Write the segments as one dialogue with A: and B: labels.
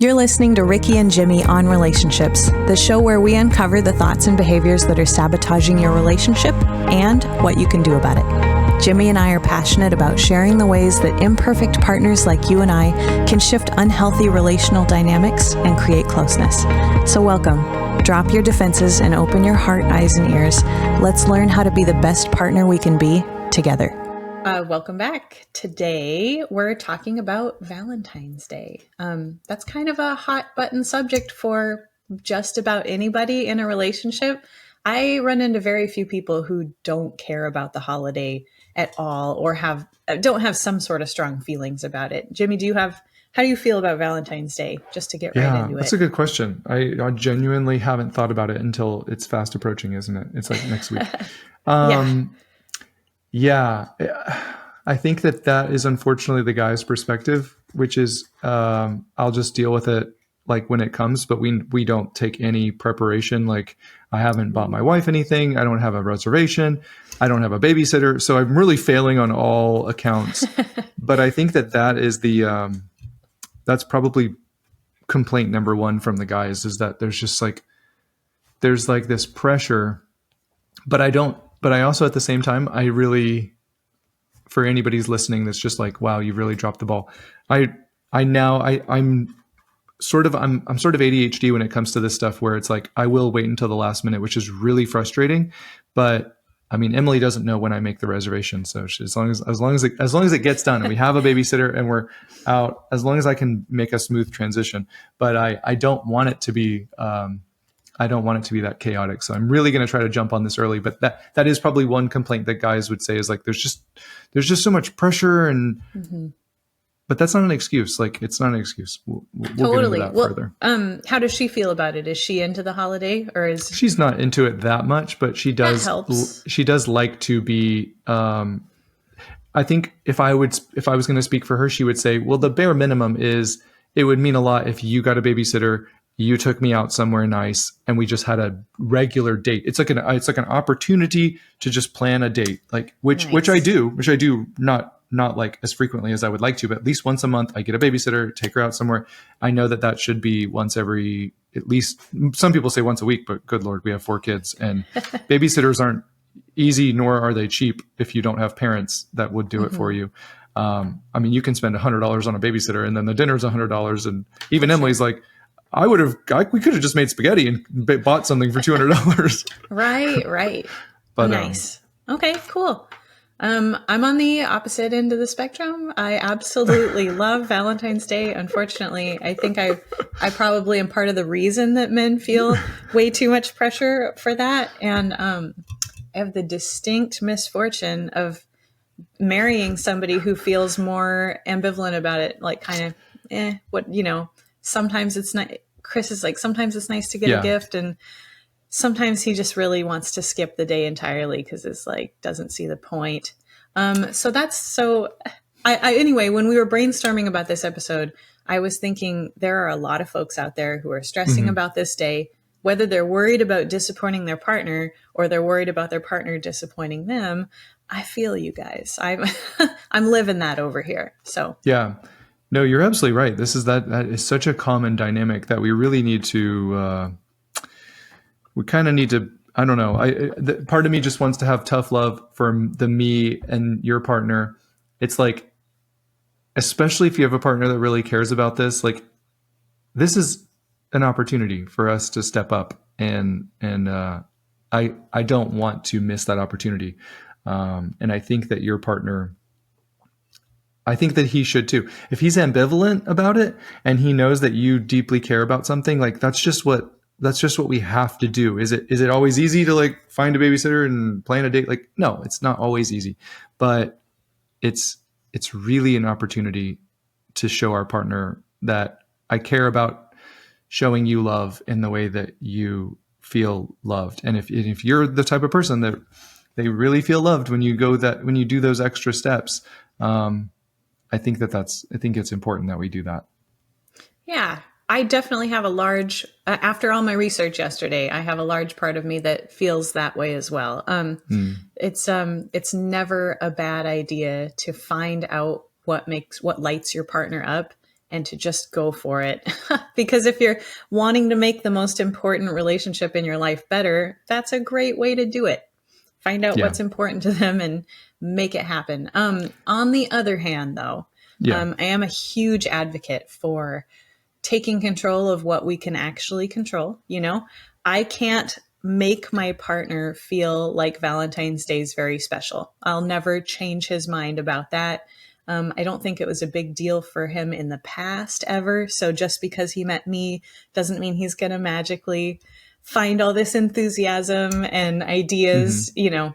A: You're listening to Rikki and Jimmy on Relationships, the show where we uncover the thoughts and behaviors that are sabotaging your relationship and what you can do about it. Jimmy and I are passionate about sharing the ways that imperfect partners like you and I can shift unhealthy relational dynamics and create closeness. So welcome. Drop your defenses and open your heart, eyes, and ears. Let's learn how to be the best partner we can be together. Welcome back. Today, we're talking about Valentine's Day. That's kind of a hot button subject for just about anybody in a relationship. I run into very few people who don't care about the holiday at all or don't have some sort of strong feelings about it. Jimmy, how do you feel about Valentine's Day? Just to get right into it.
B: That's a good question. I genuinely haven't thought about it until it's fast approaching, isn't it? It's like next week. Yeah, I think that is unfortunately the guy's perspective, which is I'll just deal with it like when it comes, but we don't take any preparation. Like I haven't bought my wife anything. I don't have a reservation. I don't have a babysitter. So I'm really failing on all accounts. But I think that is that's probably complaint number one from the guys is that there's like this pressure, but I also at the same time, for anybody's listening, that's just like, wow, you really dropped the ball. I'm sort of ADHD when it comes to this stuff where it's like, I will wait until the last minute, which is really frustrating. But I mean, Emily doesn't know when I make the reservation. So as long as it gets done and we have a babysitter and we're out, as long as I can make a smooth transition, but I don't want it to be, that chaotic. So I'm really going to try to jump on this early, but that is probably one complaint that guys would say is like, there's just so much pressure and, but that's not an excuse. Like it's not an excuse. We'll
A: totally
B: get into that further.
A: How does she feel about it? Is she into the holiday
B: she's not into it that much, but she does, she does like to be, I think if I was going to speak for her, she would say, well, the bare minimum is it would mean a lot if you got a babysitter, you took me out somewhere nice and we just had a regular date. It's like an opportunity to just plan a date, like which I do not like as frequently as I would like to, but at least once a month I get a babysitter, take her out somewhere. I know that should be once every, at least some people say once a week, but good Lord, we have 4 kids and babysitters aren't easy, nor are they cheap if you don't have parents that would do it for you. I mean, you can spend $100 on a babysitter and then the dinner's $100. And even Emily's like, we could have just made spaghetti and bought something for $200.
A: Right. But, nice. Okay, cool. I'm on the opposite end of the spectrum. I absolutely love Valentine's Day. Unfortunately, I think I probably am part of the reason that men feel way too much pressure for that. And I have the distinct misfortune of marrying somebody who feels more ambivalent about it, like kind of, sometimes it's nice. Chris is like, sometimes it's nice to get a gift. And sometimes he just really wants to skip the day entirely because it's like, doesn't see the point. Anyway, when we were brainstorming about this episode, I was thinking there are a lot of folks out there who are stressing about this day, whether they're worried about disappointing their partner or they're worried about their partner disappointing them. I feel you guys. I'm living that over here. So
B: yeah. No, you're absolutely right. That is such a common dynamic that we really need to, we kind of need to, I don't know. Part of me just wants to have tough love for me and your partner. It's like, especially if you have a partner that really cares about this, like this is an opportunity for us to step up and I don't want to miss that opportunity. And I think that your partner, I think that he should too. If he's ambivalent about it and he knows that you deeply care about something, like that's just what we have to do. Is it always easy to like find a babysitter and plan a date? Like, no, it's not always easy, but it's really an opportunity to show our partner that I care about showing you love in the way that you feel loved. And if you're the type of person that they really feel loved when you do those extra steps, I think it's important that we do that. Yeah.
A: I definitely have after all my research yesterday, I have a large part of me that feels that way as well. It's never a bad idea to find out what lights your partner up and to just go for it. Because if you're wanting to make the most important relationship in your life better, that's a great way to do it. Find out what's important to them and make it happen. On the other hand, though, I am a huge advocate for taking control of what we can actually control. You know, I can't make my partner feel like Valentine's Day is very special. I'll never change his mind about that. I don't think it was a big deal for him in the past ever. So just because he met me doesn't mean he's going to magically find all this enthusiasm and ideas, you know.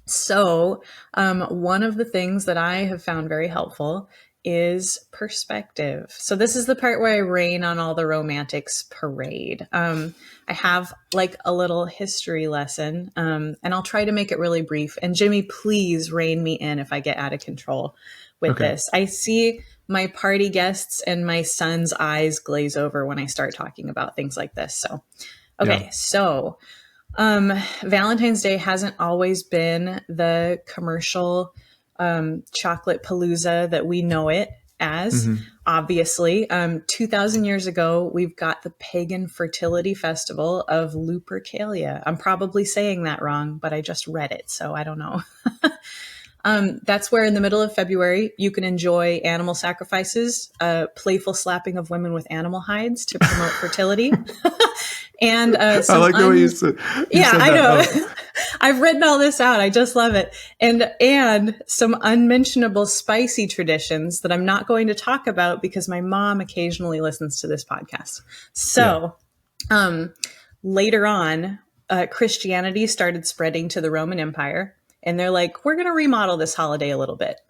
A: So one of the things that I have found very helpful is perspective. So this is the part where I rain on all the romantics parade. I have like a little history lesson, and I'll try to make it really brief. And Jimmy, please rein me in if I get out of control with this. I see my party guests and my son's eyes glaze over when I start talking about things like this. So, so Valentine's Day hasn't always been the commercial chocolate palooza that we know it as. Obviously, 2,000 years ago, we've got the pagan fertility festival of Lupercalia. I'm probably saying that wrong, but I just read it, so I don't know. That's where in the middle of February, you can enjoy animal sacrifices, playful slapping of women with animal hides to promote fertility. And
B: I like the way you said
A: I know.
B: Oh.
A: I've written all this out. I just love it. And some unmentionable spicy traditions that I'm not going to talk about because my mom occasionally listens to this podcast. So later on, Christianity started spreading to the Roman Empire. And they're like, we're going to remodel this holiday a little bit.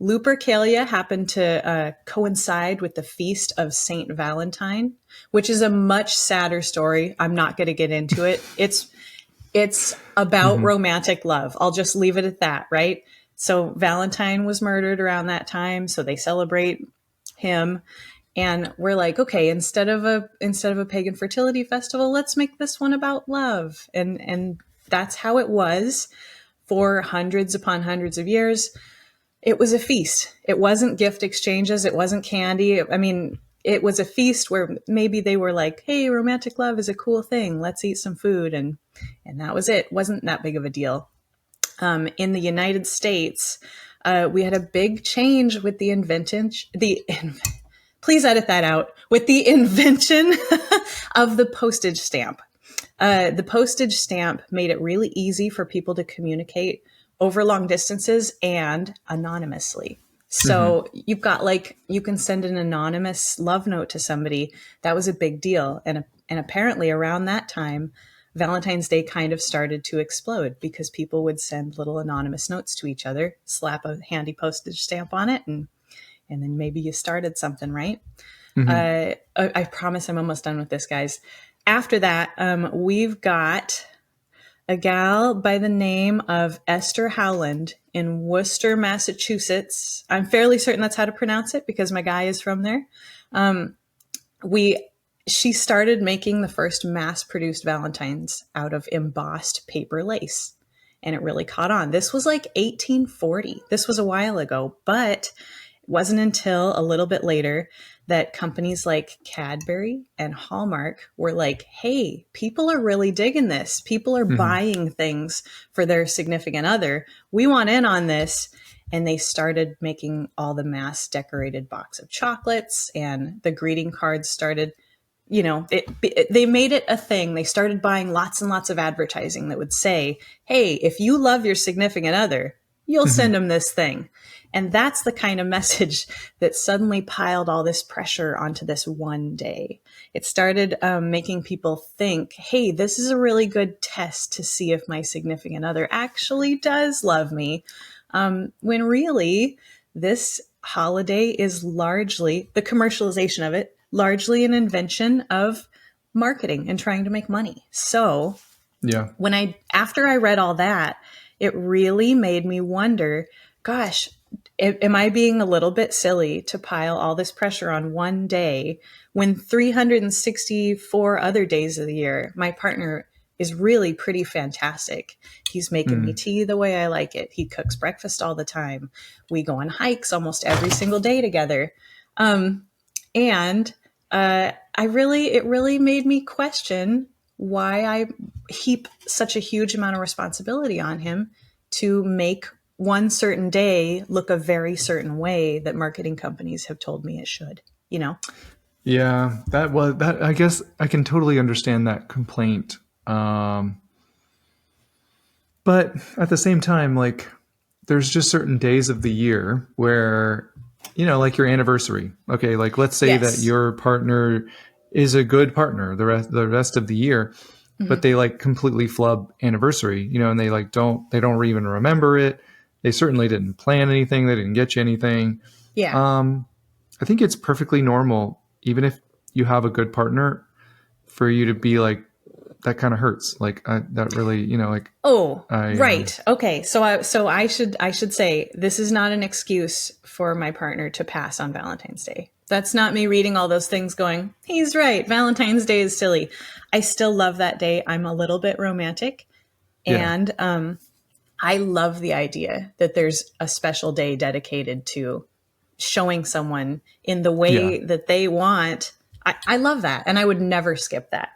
A: Lupercalia happened to coincide with the feast of Saint Valentine, which is a much sadder story. I'm not going to get into it. It's about romantic love. I'll just leave it at that, right? So Valentine was murdered around that time, so they celebrate him. And we're like, okay, instead of a pagan fertility festival, let's make this one about love. And that's how it was for hundreds upon hundreds of years. It was a feast. It wasn't gift exchanges. It wasn't candy. I mean, it was a feast where maybe they were like, hey, romantic love is a cool thing. Let's eat some food. And that was it. Wasn't that big of a deal. In the United States, we had a big change with the please edit that out, with the invention of the postage stamp. The postage stamp made it really easy for people to communicate over long distances and anonymously. So you've got you can send an anonymous love note to somebody. That was a big deal. And apparently around that time, Valentine's Day kind of started to explode because people would send little anonymous notes to each other, slap a handy postage stamp on it, and then maybe you started something, right? I promise I'm almost done with this, guys. After that, we've got a gal by the name of Esther Howland in Worcester, Massachusetts. I'm fairly certain that's how to pronounce it because my guy is from there. She started making the first mass-produced Valentines out of embossed paper lace, and it really caught on. This was like 1840. This was a while ago, but it wasn't until a little bit later that companies like Cadbury and Hallmark were like, hey, people are really digging this. People are buying things for their significant other. We want in on this. And they started making all the mass decorated box of chocolates, and the greeting cards started, they made it a thing. They started buying lots and lots of advertising that would say, hey, if you love your significant other, you'll send them this thing. And that's the kind of message that suddenly piled all this pressure onto this one day. It started making people think, hey, this is a really good test to see if my significant other actually does love me. When really this holiday is largely, the commercialization of it, largely an invention of marketing and trying to make money. So after I read all that, it really made me wonder, gosh, am I being a little bit silly to pile all this pressure on one day when 364 other days of the year, my partner is really pretty fantastic. He's making me tea the way I like it. He cooks breakfast all the time. We go on hikes almost every single day together. And it really made me question why I heap such a huge amount of responsibility on him to make one certain day look a very certain way that marketing companies have told me it should, you know?
B: Yeah, that. I guess I can totally understand that complaint. But at the same time, like, there's just certain days of the year where, like your anniversary. Okay, like let's say that
A: Yes.
B: your partner is a good partner the rest of the year, but they like completely flub anniversary, and they like they don't even remember it. They certainly didn't plan anything. They didn't get you anything.
A: Yeah.
B: I think it's perfectly normal, even if you have a good partner, for you to be like, that kind of hurts. Like that really, like
A: Oh,
B: I,
A: right. Okay. So I should say this is not an excuse for my partner to pass on Valentine's Day. That's not me reading all those things going, he's right. Valentine's Day is silly. I still love that day. I'm a little bit romantic,
B: yeah,
A: and I love the idea that there's a special day dedicated to showing someone in the
B: yeah,
A: way that they want. I love that. And I would never skip that.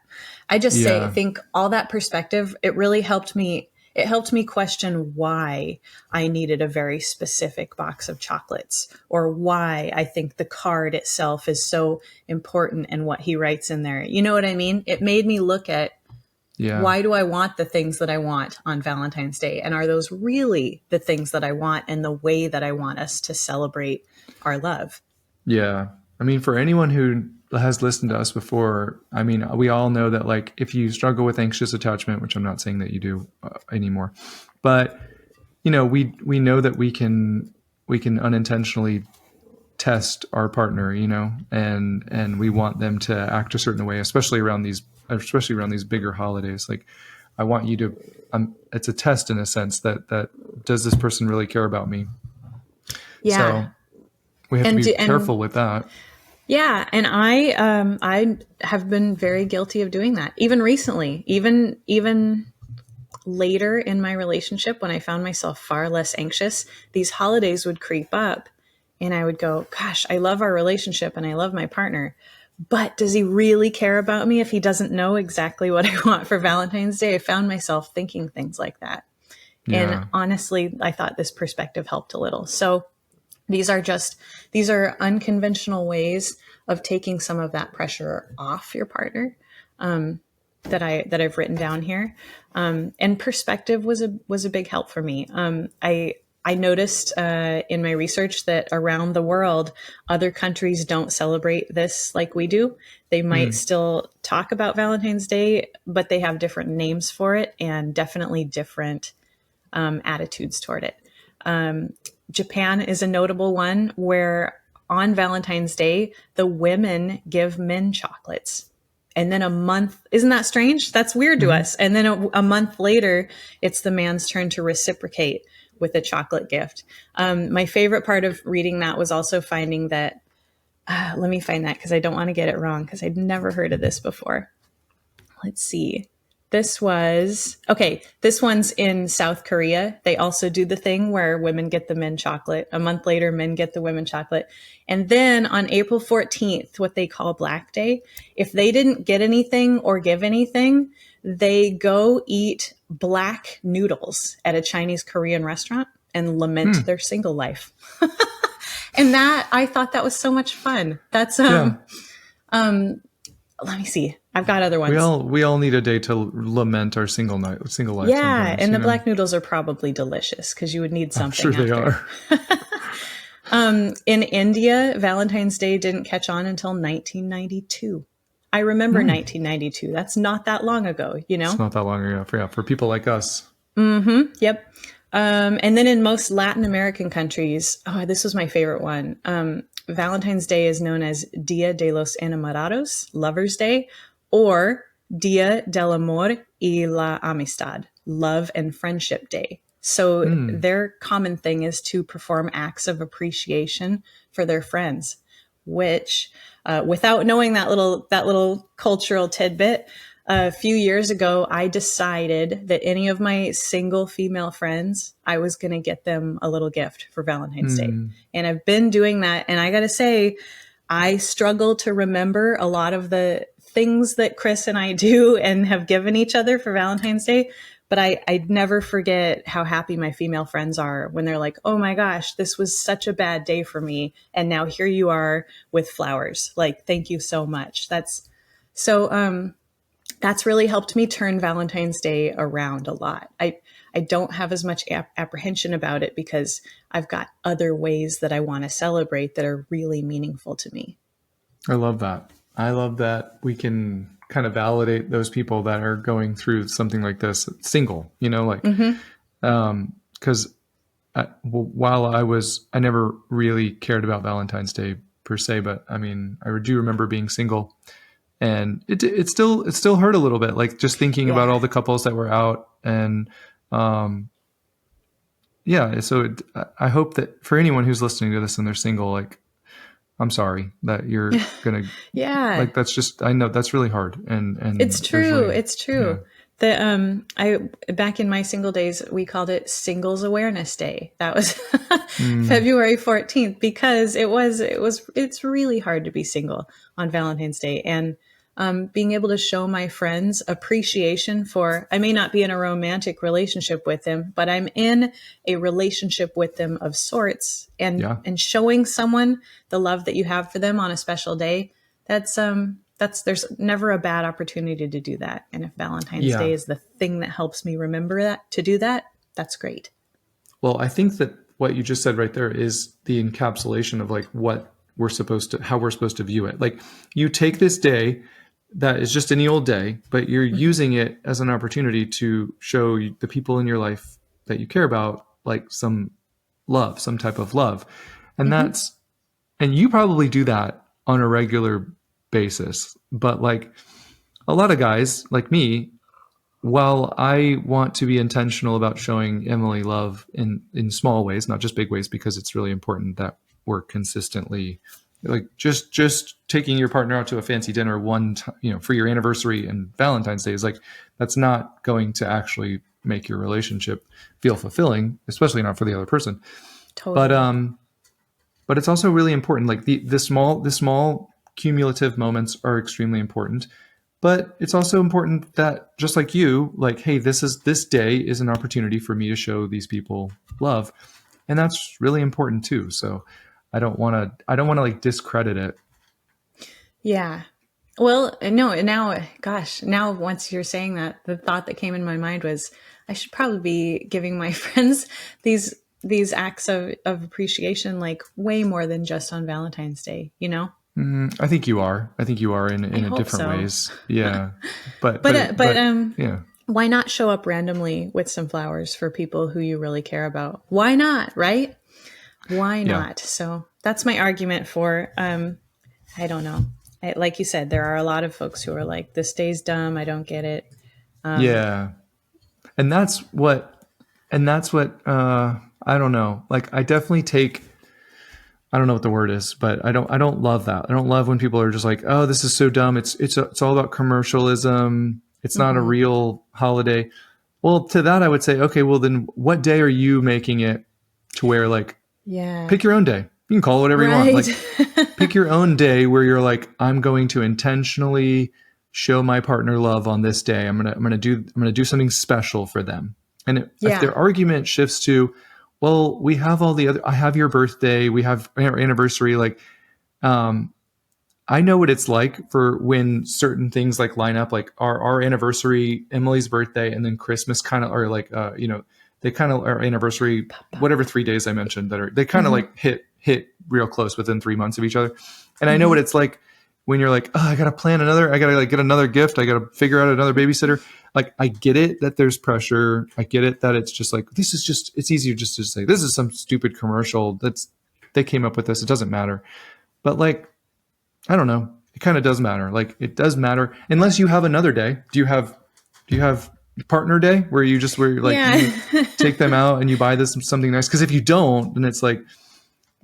A: I just
B: yeah,
A: think all that perspective, it really helped me. It helped me question why I needed a very specific box of chocolates, or why I think the card itself is so important and what he writes in there. You know what I mean? It made me look at,
B: yeah,
A: why do I want the things that I want on Valentine's Day? And are those really the things that I want and the way that I want us to celebrate our love?
B: yeah. I mean, for anyone who has listened to us before, I mean, we all know that, like, if you struggle with anxious attachment, which I'm not saying that you do anymore, but we know that we can unintentionally test our partner, and we want them to act a certain way, especially around these bigger holidays. Like, I want you to, it's a test in a sense that does this person really care about me?
A: Yeah.
B: So we have to
A: And
B: be
A: and
B: careful with that.
A: yeah, and I have been very guilty of doing that. Even recently, even later in my relationship, when I found myself far less anxious, these holidays would creep up and I would go, gosh, I love our relationship and I love my partner, but does he really care about me if he doesn't know exactly what I want for Valentine's Day? I found myself thinking things like that. And
B: Yeah,
A: honestly, I thought this perspective helped a little. So these are unconventional ways of taking some of that pressure off your partner, that I've written down here. And perspective was a big help for me. I noticed in my research that around the world, other countries don't celebrate this like we do. They might still talk about Valentine's Day, but they have different names for it and definitely different attitudes toward it. Japan is a notable one where on Valentine's Day, the women give men chocolates. And then a month, isn't that strange? That's weird to us. And then a month later, it's the man's turn to reciprocate with a chocolate gift. My favorite part of reading that was also finding that, let me find that because I don't want to get it wrong because I'd never heard of this before. Let's see. This one's in South Korea. They also do the thing where women get the men chocolate. A month later, men get the women chocolate. And then on April 14th, what they call Black Day, if they didn't get anything or give anything, they go eat black noodles at a Chinese Korean restaurant and lament their single life. And I thought that was so much fun. That's,
B: yeah.
A: let me see. I've got other
B: We
A: ones.
B: all we all need a day to lament our single life
A: Yeah,
B: sometimes.
A: and the black noodles are probably delicious because you would need
B: I'm sure
A: something
B: they
A: after.
B: are.
A: In India, Valentine's Day didn't catch on until 1992. I remember 1992. That's not that long ago, you
B: It's
A: know?
B: not that long ago. For people like us.
A: Yep. And then in most Latin American countries, this was my favorite one. Valentine's Day is known as Dia de los Enamorados, Lover's Day, or Dia del Amor y la Amistad, Love and Friendship Day. So their common thing is to perform acts of appreciation for their friends, which, without knowing that little cultural tidbit, a few years ago, I decided that any of my single female friends, I was going to get them a little gift for Valentine's Day. And I've been doing that. And I got to say, I struggle to remember a lot of the things that Chris and I do and have given each other for Valentine's Day. But I never forget how happy my female friends are when they're like, oh my gosh, this was such a bad day for me. And now here you are with flowers. Like, thank you so much. That's really helped me turn Valentine's Day around a lot. I don't have as much apprehension about it because I've got other ways that I want to celebrate that are really meaningful to me.
B: I love that. I love that we can kind of validate those people that are going through something like this single, like, because while I never really cared about Valentine's Day per se, but I mean, I do remember being single, and it still hurt a little bit, like just thinking about all the couples that were out, and so I hope that for anyone who's listening to this and they're single, like, I'm sorry that you're gonna like, that's just, I know that's really hard, and
A: it's true. It's true. I back in my single days, we called it Singles Awareness Day. That was February 14th, because it's really hard to be single on Valentine's Day, and being able to show my friends appreciation for, I may not be in a romantic relationship with them, but I'm in a relationship with them of sorts, and showing someone the love that you have for them on a special day, that's there's never a bad opportunity to do that. And if Valentine's Day is the thing that helps me remember that, to do that, that's great.
B: Well, I think that what you just said right there is the encapsulation of like how we're supposed to view it. Like, you take this day that is just any old day, but you're using it as an opportunity to show the people in your life that you care about, like, some love, some type of love. And and you probably do that on a regular basis. But like a lot of guys like me, while I want to be intentional about showing Emily love in small ways, not just big ways, because it's really important that we're consistently, like, just taking your partner out to a fancy dinner one time, for your anniversary and Valentine's Day is like, that's not going to actually make your relationship feel fulfilling, especially not for the other person. Totally. But it's also really important. Like the small cumulative moments are extremely important, but it's also important that, just like you, like, hey, this day is an opportunity for me to show these people love. And that's really important too. So I don't want to like discredit it.
A: Yeah. Well, no, now once you're saying that, the thought that came in my mind was I should probably be giving my friends these acts of appreciation, like, way more than just on Valentine's Day,
B: I think you are. I think you are in different ways. Yeah. But
A: why not show up randomly with some flowers for people who you really care about? Why not? Right? Why not? So that's my argument for, I don't know. Like you said, there are a lot of folks who are like, this day's dumb. I don't get it.
B: And that's what, I don't know. Like, I definitely I don't know what the word is, but I don't love that. I don't love when people are just like, oh, this is so dumb. It's all about commercialism. It's not a real holiday. Well, to that, I would say, okay, well then what day are you making it to where, like, pick your own day. You can call it whatever you want. Like, pick your own day where you're like, I'm going to intentionally show my partner love on this day. I'm gonna do something special for them. And if their argument shifts to, well, we have all the other, I have your birthday, we have our anniversary. Like, I know what it's like for when certain things like line up, like our anniversary, Emily's birthday, and then Christmas kind of are like, they kind of our anniversary, whatever 3 days I mentioned they kind of like hit real close within 3 months of each other. And I know what it's like when you're like, oh, I got to I got to like get another gift. I got to figure out another babysitter. Like, I get it that there's pressure. I get it that it's just like, it's easier just to say, this is some stupid commercial they came up with this. It doesn't matter. But like, I don't know. It kind of does matter. Like, it does matter unless you have another day. Do you have partner day where you take them out and you buy something nice? Because if you don't, then it's like,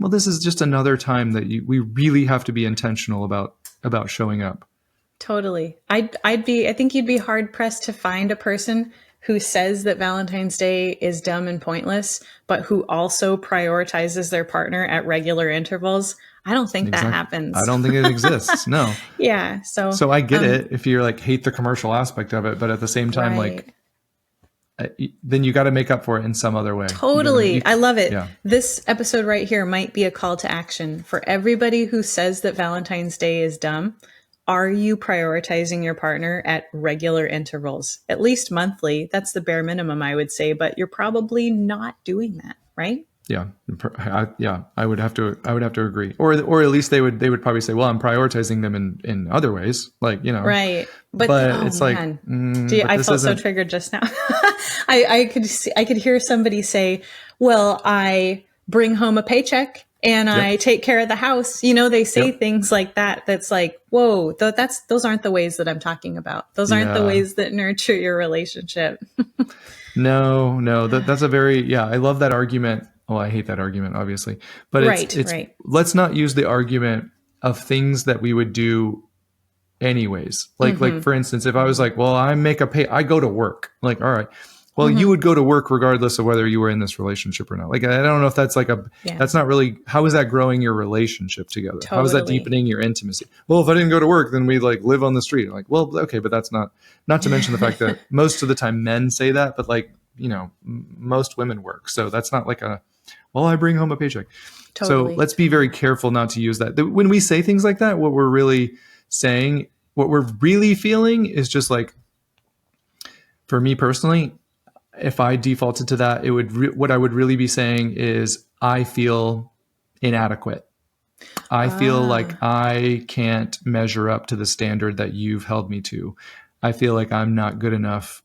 B: well, this is just another time that we really have to be intentional about showing up.
A: Totally. I think you'd be hard pressed to find a person who says that Valentine's Day is dumb and pointless, but who also prioritizes their partner at regular intervals. I don't think that
B: Exactly.
A: happens.
B: I don't think it exists. No.
A: Yeah. So
B: I get it if you're like hate the commercial aspect of it, but at the same time, like then you got to make up for it in some other way.
A: Totally. I love it.
B: Yeah.
A: This episode right here might be a call to action for everybody who says that Valentine's Day is dumb. Are you prioritizing your partner at regular intervals? At least monthly. That's the bare minimum, I would say, but you're probably not doing that, right?
B: Yeah. I would have to agree. Or at least they would probably say, well, I'm prioritizing them in other ways. Like, you know.
A: Right. But
B: it's like,
A: I felt so triggered just now. I could hear somebody say, well, I bring home a paycheck and I take care of the house. You know, they say things like that. That's like, whoa, those aren't the ways that I'm talking about. Those aren't the ways that nurture your relationship.
B: No, that's a very, I love that argument. Oh, I hate that argument, obviously. But it's let's not use the argument of things that we would do anyways. Like for instance, if I was like, well, I go to work. Like, all right. Well, you would go to work regardless of whether you were in this relationship or not. Like, I don't know if that's like that's not really, how is that growing your relationship together? Totally. How is that deepening your intimacy? Well, if I didn't go to work, then we like live on the street. Like, well, okay, but that's not to mention the fact that most of the time men say that, but like, you know, most women work. So that's not like I bring home a paycheck. Totally. So let's be very careful not to use that. When we say things like that, what we're really saying, what we're really feeling is just like, for me personally, if I defaulted to that, it would what I would really be saying is I feel inadequate. I feel like I can't measure up to the standard that you've held me to. I feel like I'm not good enough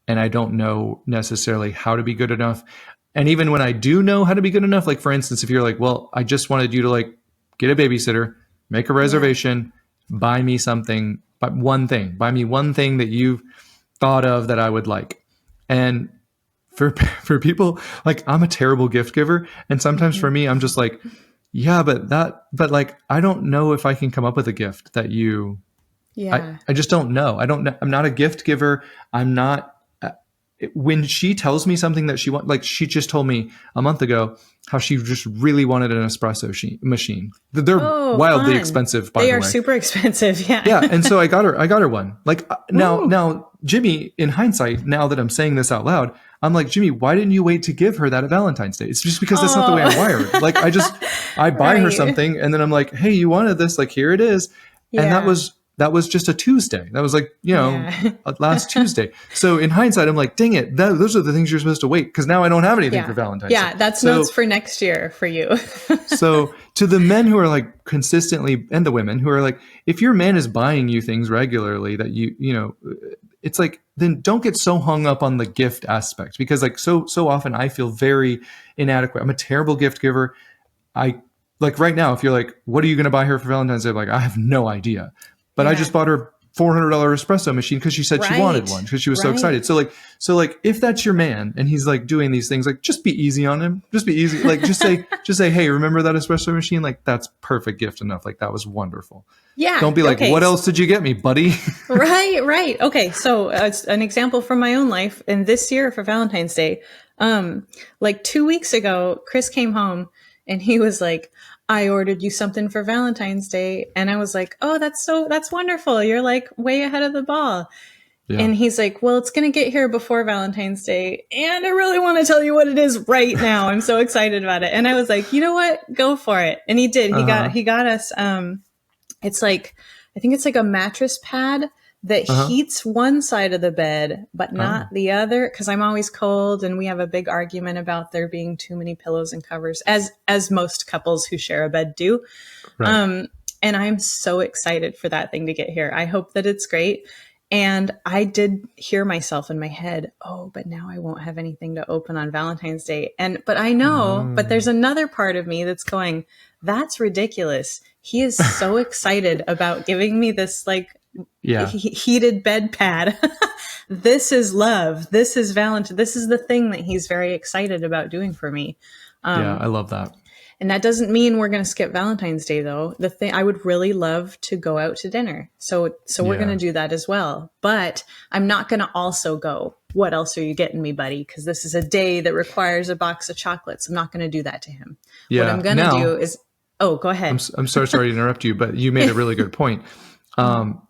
B: and I don't know necessarily how to be good enough. And even when I do know how to be good enough, like for instance, if you're like, well, I just wanted you to like get a babysitter, make a reservation, buy me something, buy me one thing that you've thought of that I would like. And for people, like I'm a terrible gift giver. And sometimes for me, I'm just like, but like, I don't know if I can come up with a gift that you, I just don't know. I'm not a gift giver. I'm not, when she tells me something that she wants, like she just told me a month ago how she just really wanted an espresso machine. They're wildly expensive, by the way.
A: They are super expensive. Yeah.
B: Yeah. And so I got her one. Like now, Jimmy, in hindsight, now that I'm saying this out loud, I'm like, Jimmy, why didn't you wait to give her that at Valentine's Day? It's just because that's not the way I'm wired. Like I buy her something and then I'm like, hey, you wanted this, like, here it is. Yeah. And that was just a Tuesday. That was like, you know, last Tuesday. So in hindsight, I'm like, dang it. Those are the things you're supposed to wait. Cause now I don't have anything for Valentine's Day.
A: Yeah. That's notes for next year for you.
B: So to the men who are like consistently, and the women who are like, if your man is buying you things regularly that you know, it's like, then don't get so hung up on the gift aspect, because like so often I feel very inadequate. I'm a terrible gift giver. Like right now, if you're like, what are you going to buy her for Valentine's Day? I'm like, I have no idea. But I just bought her $400 espresso machine because she said she wanted one because she was so excited. So like if that's your man and he's like doing these things, like just be easy on him. Just be easy. Like just say, hey, remember that espresso machine? Like that's perfect gift enough. Like that was wonderful. Yeah. Don't be like, what else did you get me, buddy?
A: Right. Okay. So it's an example from my own life. And this year for Valentine's Day, like 2 weeks ago, Chris came home and he was like, I ordered you something for Valentine's Day. And I was like, oh, that's wonderful. You're like way ahead of the ball. Yeah. And he's like, well, it's going to get here before Valentine's Day. And I really want to tell you what it is right now. I'm so excited about it. And I was like, you know what? Go for it. And he did. He got us, it's like, I think it's like a mattress pad that heats one side of the bed, but not the other. Cause I'm always cold and we have a big argument about there being too many pillows and covers, as most couples who share a bed do. Right. And I'm so excited for that thing to get here. I hope that it's great. And I did hear myself in my head, oh, but now I won't have anything to open on Valentine's Day. But I know, but there's another part of me that's going, that's ridiculous. He is so excited about giving me this like heated bed pad. This is love. This is Valentine. This is the thing that he's very excited about doing for me.
B: I love that.
A: And that doesn't mean we're going to skip Valentine's Day, though. The thing, I would really love to go out to dinner. So we're going to do that as well. But I'm not going to also go, what else are you getting me, buddy? Because this is a day that requires a box of chocolates. I'm not going to do that to him. What I'm going to do is Oh, go ahead.
B: I'm sorry to interrupt you, but you made a really good point.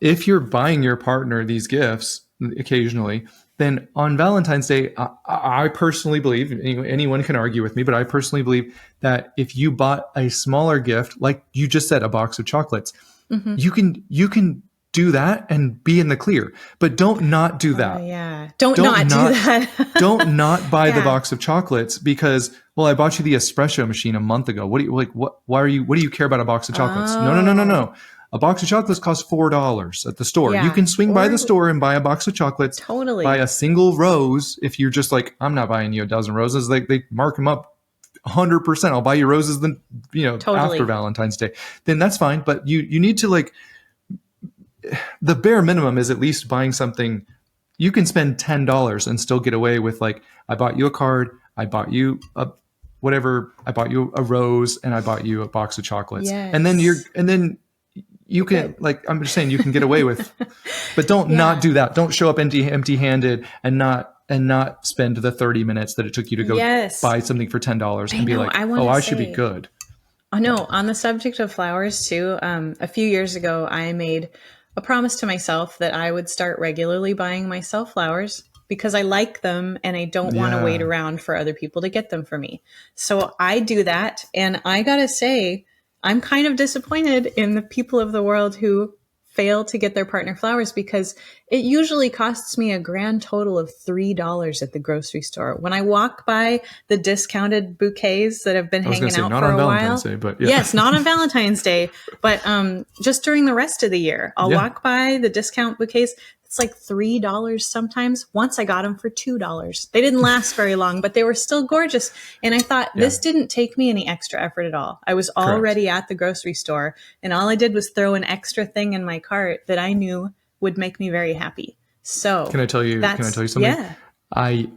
B: If you're buying your partner these gifts occasionally, then on Valentine's Day, I personally believe, anyone can argue with me, but I personally believe that if you bought a smaller gift, like you just said, a box of chocolates, you can do that and be in the clear, but don't not do that.
A: Yeah. Don't not do that.
B: Don't not buy the box of chocolates because, well, I bought you the espresso machine a month ago. What do you care about a box of chocolates? No. A box of chocolates costs $4 at the store. You can swing by the store and buy a box of chocolates.
A: Totally.
B: Buy a single rose. If you're just like, I'm not buying you a dozen roses, they mark them up 100%. I'll buy you roses then, after Valentine's Day. Then that's fine. But you need to, like, the bare minimum is at least buying something. You can spend $10 and still get away with, like, I bought you a card, I bought you a whatever, I bought you a rose, and I bought you a box of chocolates.
A: Yes.
B: And then you can, like, I'm just saying, you can get away with, but don't not do that. Don't show up empty-handed and not spend the 30 minutes that it took you to go buy something for $10 and be like, I should be good.
A: Oh no, on the subject of flowers too, a few years ago, I made a promise to myself that I would start regularly buying myself flowers because I like them and I don't want to wait around for other people to get them for me. So I do that. And I got to say, I'm kind of disappointed in the people of the world who fail to get their partner flowers because it usually costs me a grand total of $3 at the grocery store. When I walk by the discounted bouquets that have been hanging out for a while.
B: Day, but
A: yes, not on Valentine's Day, but just during the rest of the year, I'll walk by the discount bouquets. It's like $3 sometimes. Once I got them for $2. They didn't last very long, but they were still gorgeous. And I thought this didn't take me any extra effort at all. I was already at the grocery store and all I did was throw an extra thing in my cart that I knew would make me very happy. So
B: can I tell you something?
A: Yeah.
B: I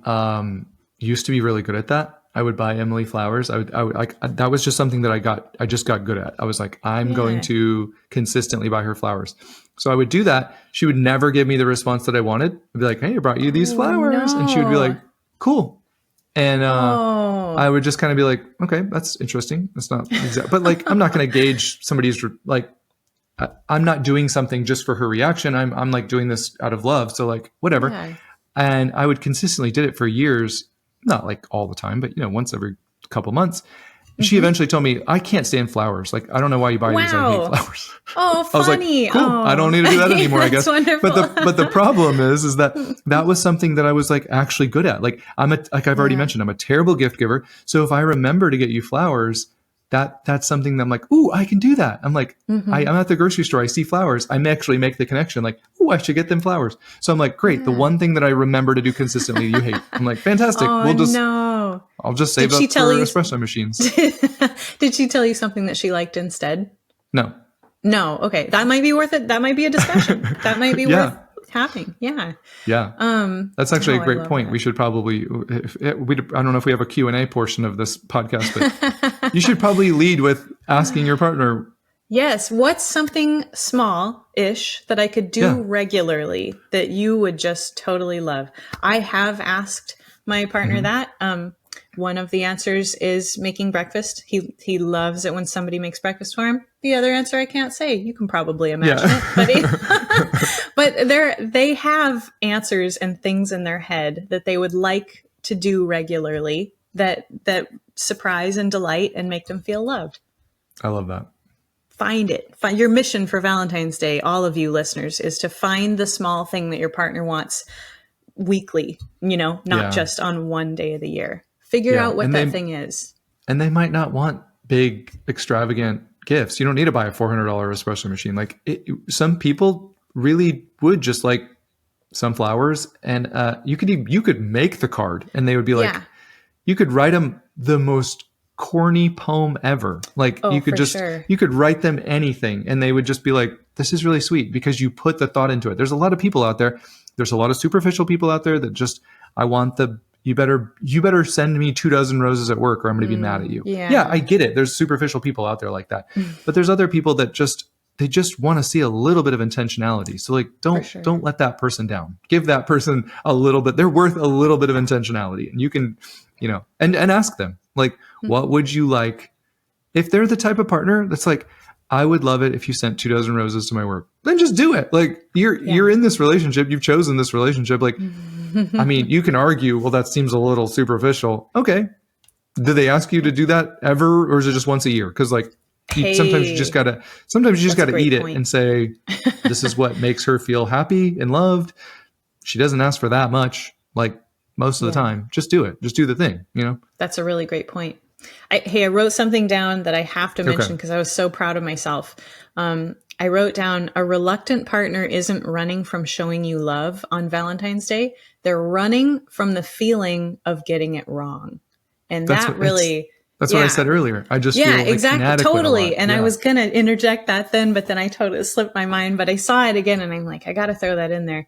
B: used to be really good at that. I would buy Emily flowers. I would like, that was just something that I just got good at. I was like, I'm going to consistently buy her flowers. So I would do that. She would never give me the response that I wanted. I'd be like, hey, I brought you these flowers. And she would be like, cool. And I would just kind of be like, okay, that's interesting. That's not exact, but like, I'm not going to gauge somebody's, like, I'm not doing something just for her reaction. I'm like doing this out of love. So like, whatever. Yeah. And I would consistently did it for years, not like all the time, but once every couple months. She eventually told me, I can't stand flowers. Like, I don't know why you buy these. I hate flowers.
A: Oh, funny.
B: I was like, cool. I don't need to do that anymore, I guess.
A: Wonderful.
B: But the problem is that was something that I was like actually good at. Like like I've already mentioned, I'm a terrible gift giver. So if I remember to get you flowers, that's something that I'm like, ooh, I can do that. I'm like, I'm at the grocery store. I see flowers. I actually make the connection like, ooh, I should get them flowers. So I'm like, great. The one thing that I remember to do consistently, you hate. I'm like, fantastic. I'll just save up for espresso machines.
A: Did she tell you something that she liked instead?
B: No.
A: Okay. That might be worth it. That might be a discussion. That might be worth having. Yeah.
B: That's actually a great point. That. We should probably, I don't know if we have a Q&A portion of this podcast, but you should probably lead with asking your partner.
A: Yes. What's something small-ish that I could do regularly that you would just totally love? I have asked my partner that. One of the answers is making breakfast. He loves it when somebody makes breakfast for him. The other answer I can't say. You can probably imagine it. But they have answers and things in their head that they would like to do regularly that surprise and delight and make them feel loved.
B: I love that.
A: Find it. Your mission for Valentine's Day, all of you listeners, is to find the small thing that your partner wants weekly, not just on one day of the year. Figure out what that thing is. And
B: they might not want big, extravagant gifts. You don't need to buy a $400 espresso machine. Like some people really would just like some flowers, and you could make the card, and they would be like, you could write them the most corny poem ever. Like you could write them anything, and they would just be like, this is really sweet because you put the thought into it. There's a lot of people out there. There's a lot of superficial people out there that just, I want you better send me 24 roses at work or I'm going to be mad at you. Yeah, I get it. There's superficial people out there like that. But there's other people that they just want to see a little bit of intentionality. So like, don't let that person down. Give that person a little bit. They're worth a little bit of intentionality. And you can, and ask them like, what would you like if they're the type of partner that's like, I would love it if you sent 2 dozen roses to my work, then just do it. Like you're in this relationship. You've chosen this relationship. Like, I mean, you can argue, well, that seems a little superficial. Okay. Do they ask you to do that ever? Or is it just once a year? Cause like sometimes you just gotta eat it and say, this is what makes her feel happy and loved. She doesn't ask for that much. Like most of the time, just do it. Just do the thing, you know?
A: That's a really great point. I wrote something down that I have to mention because I was so proud of myself. I wrote down, a reluctant partner isn't running from showing you love on Valentine's Day. They're running from the feeling of getting it wrong. And that's what I said earlier. I just feel like exactly. Totally. And I was going to interject that then, but then I totally slipped my mind, but I saw it again and I'm like, I got to throw that in there.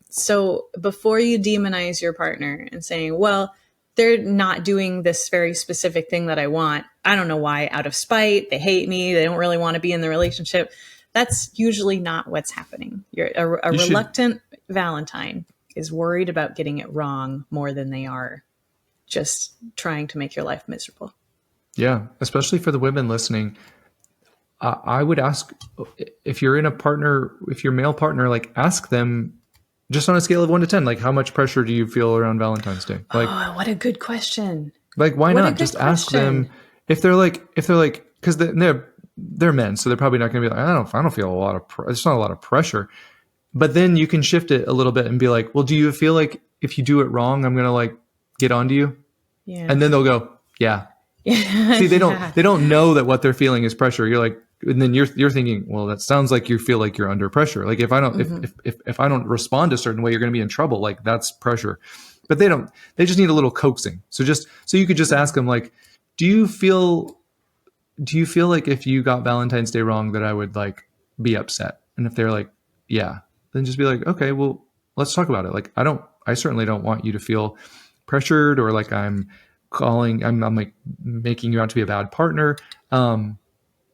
A: So before you demonize your partner and saying, well, they're not doing this very specific thing that I want. I don't know why, out of spite, they hate me. They don't really want to be in the relationship. That's usually not what's happening. A reluctant Valentine is worried about getting it wrong more than they are just trying to make your life miserable.
B: Yeah. Especially for the women listening. I would ask, if you're in a partner, if your male partner, like ask them, just on a scale of 1 to 10, like how much pressure do you feel around Valentine's Day? Like,
A: oh, what a good question.
B: Like, why not just ask them if they're like, because they're men, so they're probably not going to be like, I don't feel a lot of, it's not a lot of pressure. But then you can shift it a little bit and be like, well, do you feel like if you do it wrong, I'm going to like get onto you? Yeah. And then they'll go, yeah. See, they don't know that what they're feeling is pressure. You're like, and then you're thinking, well, that sounds like you feel like you're under pressure. Like if I don't, if I don't respond a certain way, you're going to be in trouble. Like that's pressure. But they just need a little coaxing. So you could just ask them like, do you feel like if you got Valentine's Day wrong that I would like be upset? And if they're like, yeah, then just be like, okay, well, let's talk about it. Like, I certainly don't want you to feel pressured or like I'm like making you out to be a bad partner.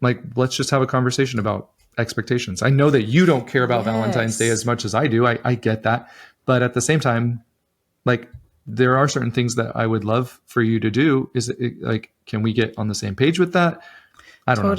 B: Like, let's just have a conversation about expectations. I know that you don't care about Valentine's Day as much as I do. I get that. But at the same time, like, there are certain things that I would love for you to do. Is it, like, can we get on the same page with that? I don't know.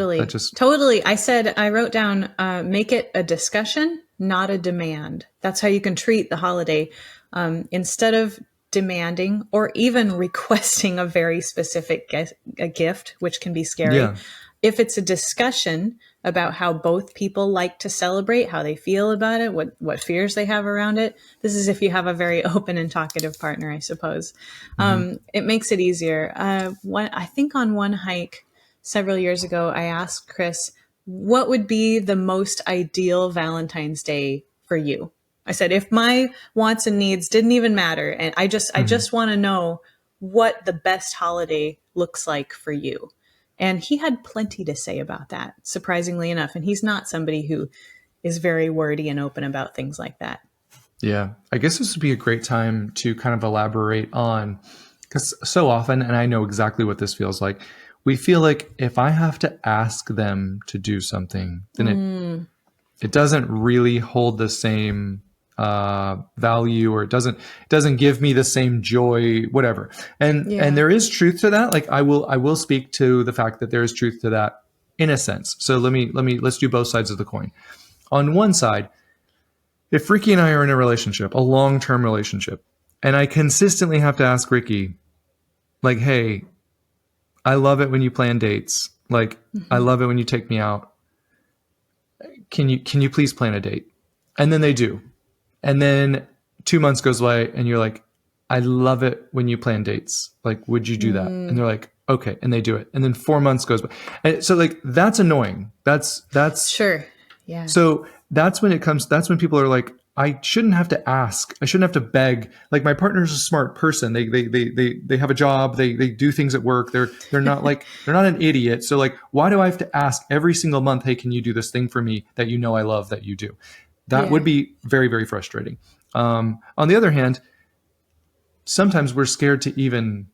A: Totally. I wrote down, make it a discussion, not a demand. That's how you can treat the holiday. Instead of demanding or even requesting a very specific a gift, which can be scary. Yeah. If it's a discussion about how both people like to celebrate, how they feel about it, what fears they have around it. This is if you have a very open and talkative partner, I suppose. It makes it easier. I think on one hike several years ago, I asked Chris, what would be the most ideal Valentine's Day for you? I said, if my wants and needs didn't even matter, and I just want to know what the best holiday looks like for you. And he had plenty to say about that, surprisingly enough. And he's not somebody who is very wordy and open about things like that.
B: Yeah, I guess this would be a great time to kind of elaborate on, because so often, and I know exactly what this feels like, we feel like if I have to ask them to do something, then it doesn't really hold the same value, or it doesn't give me the same joy, whatever. And there is truth to that. Like I will speak to the fact that there is truth to that in a sense. So let's do both sides of the coin. On one side, if Rikki and I are in a relationship, a long-term relationship, and I consistently have to ask Rikki, like, hey, I love it when you plan dates. Like, I love it when you take me out. Can you please plan a date? And then they do. And then 2 months goes by and you're like, I love it when you plan dates. Like, would you do that? And they're like, okay. And they do it. And then 4 months goes by. And so like, that's annoying. That's
A: sure. Yeah.
B: So that's when people are like, I shouldn't have to ask. I shouldn't have to beg. Like, my partner's a smart person. They have a job. They do things at work. They're not like, they're not an idiot. So like, why do I have to ask every single month, hey, can you do this thing for me that you know I love that you do? That would be very, very frustrating. On the other hand, sometimes we're scared to even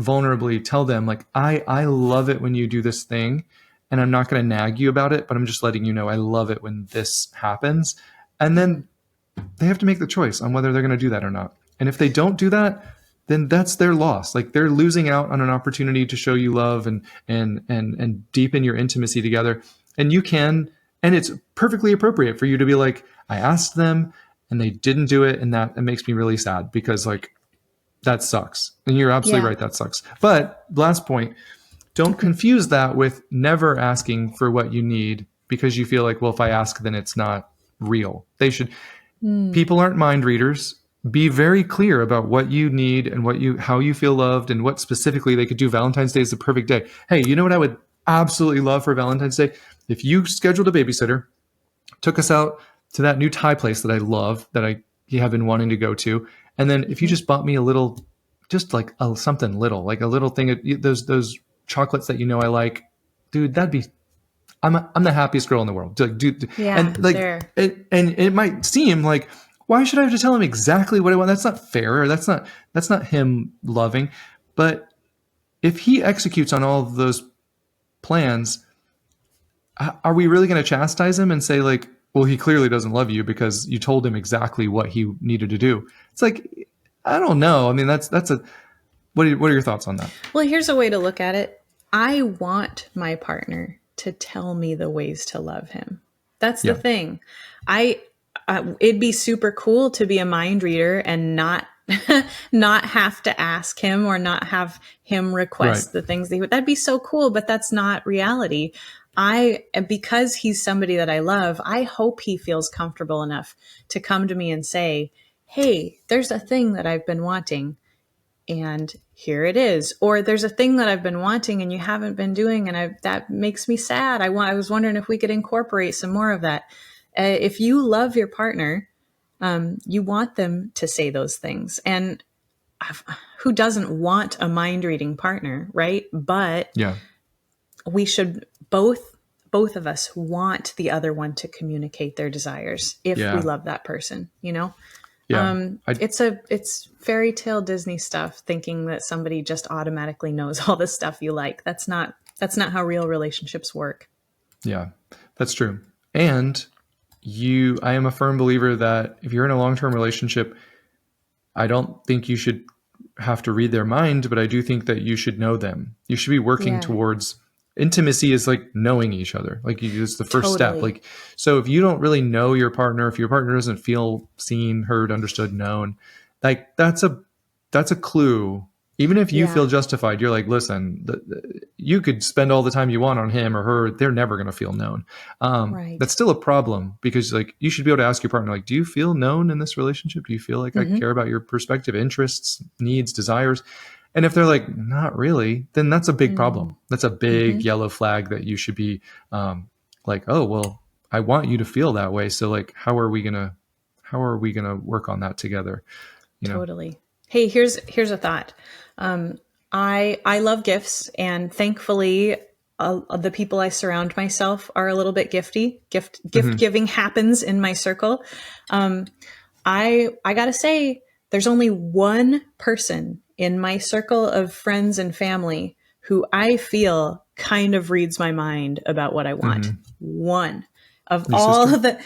B: vulnerably tell them, like, I love it when you do this thing, and I'm not going to nag you about it, but I'm just letting you know I love it when this happens. And then they have to make the choice on whether they're going to do that or not. And if they don't do that, then that's their loss. Like they're losing out on an opportunity to show you love and deepen your intimacy together. And you can, and it's perfectly appropriate for you to be like, I asked them and they didn't do it. And that it makes me really sad because like that sucks. And you're absolutely right. That sucks. But last point, don't confuse that with never asking for what you need because you feel like, well, if I ask, then it's not real. They should, people aren't mind readers. Be very clear about what you need and how you feel loved and what specifically they could do. Valentine's Day is the perfect day. Hey, you know what I would absolutely love for Valentine's Day? If you scheduled a babysitter, took us out to that new Thai place that I love, that I have been wanting to go to. And then if you just bought me a little, just like something little, like a little thing of those chocolates that I like, dude, that'd be, I'm the happiest girl in the world. Like, dude, and like, it might seem like, why should I have to tell him exactly what I want? That's not fair. Or that's not him loving. But if he executes on all of those plans, are we really going to chastise him and say like, well, he clearly doesn't love you because you told him exactly what he needed to do? It's like, I don't know. I mean, what are your thoughts on that?
A: Well, here's a way to look at it. I want my partner to tell me the ways to love him. That's the thing. It'd be super cool to be a mind reader and not have to ask him or not have him request the things that'd be so cool, but that's not reality. Because he's somebody that I love, I hope he feels comfortable enough to come to me and say, hey, there's a thing that I've been wanting and here it is. Or there's a thing that I've been wanting and you haven't been doing. And that makes me sad. I was wondering if we could incorporate some more of that. If you love your partner, you want them to say those things. And who doesn't want a mind reading partner, right? But we should both of us want the other one to communicate their desires if we love that person, it's fairy tale Disney stuff, thinking that somebody just automatically knows all the stuff you like. That's not how real relationships work.
B: Yeah, that's true. And I am a firm believer that if you're in a long-term relationship, I don't think you should have to read their mind, but I do think that you should know them. You should be working towards intimacy is like knowing each other. Like it's the first step. Like, so if you don't really know your partner, if your partner doesn't feel seen, heard, understood, known, like that's a clue. Even if you feel justified, you're like, listen, you could spend all the time you want on him or her. They're never going to feel known. That's still a problem because like you should be able to ask your partner, like, do you feel known in this relationship? Do you feel like I care about your perspective, interests, needs, desires? And if they're like, not really, then that's a big problem. That's a big yellow flag that you should be like, oh, well, I want you to feel that way. So like, how are we going to work on that together?
A: Totally. Hey, here's a thought. I love gifts, and thankfully the people I surround myself are a little bit gifty. Gift giving happens in my circle. I gotta say, there's only one person in my circle of friends and family who I feel kind of reads my mind about what I want. One of your all sister? Of the.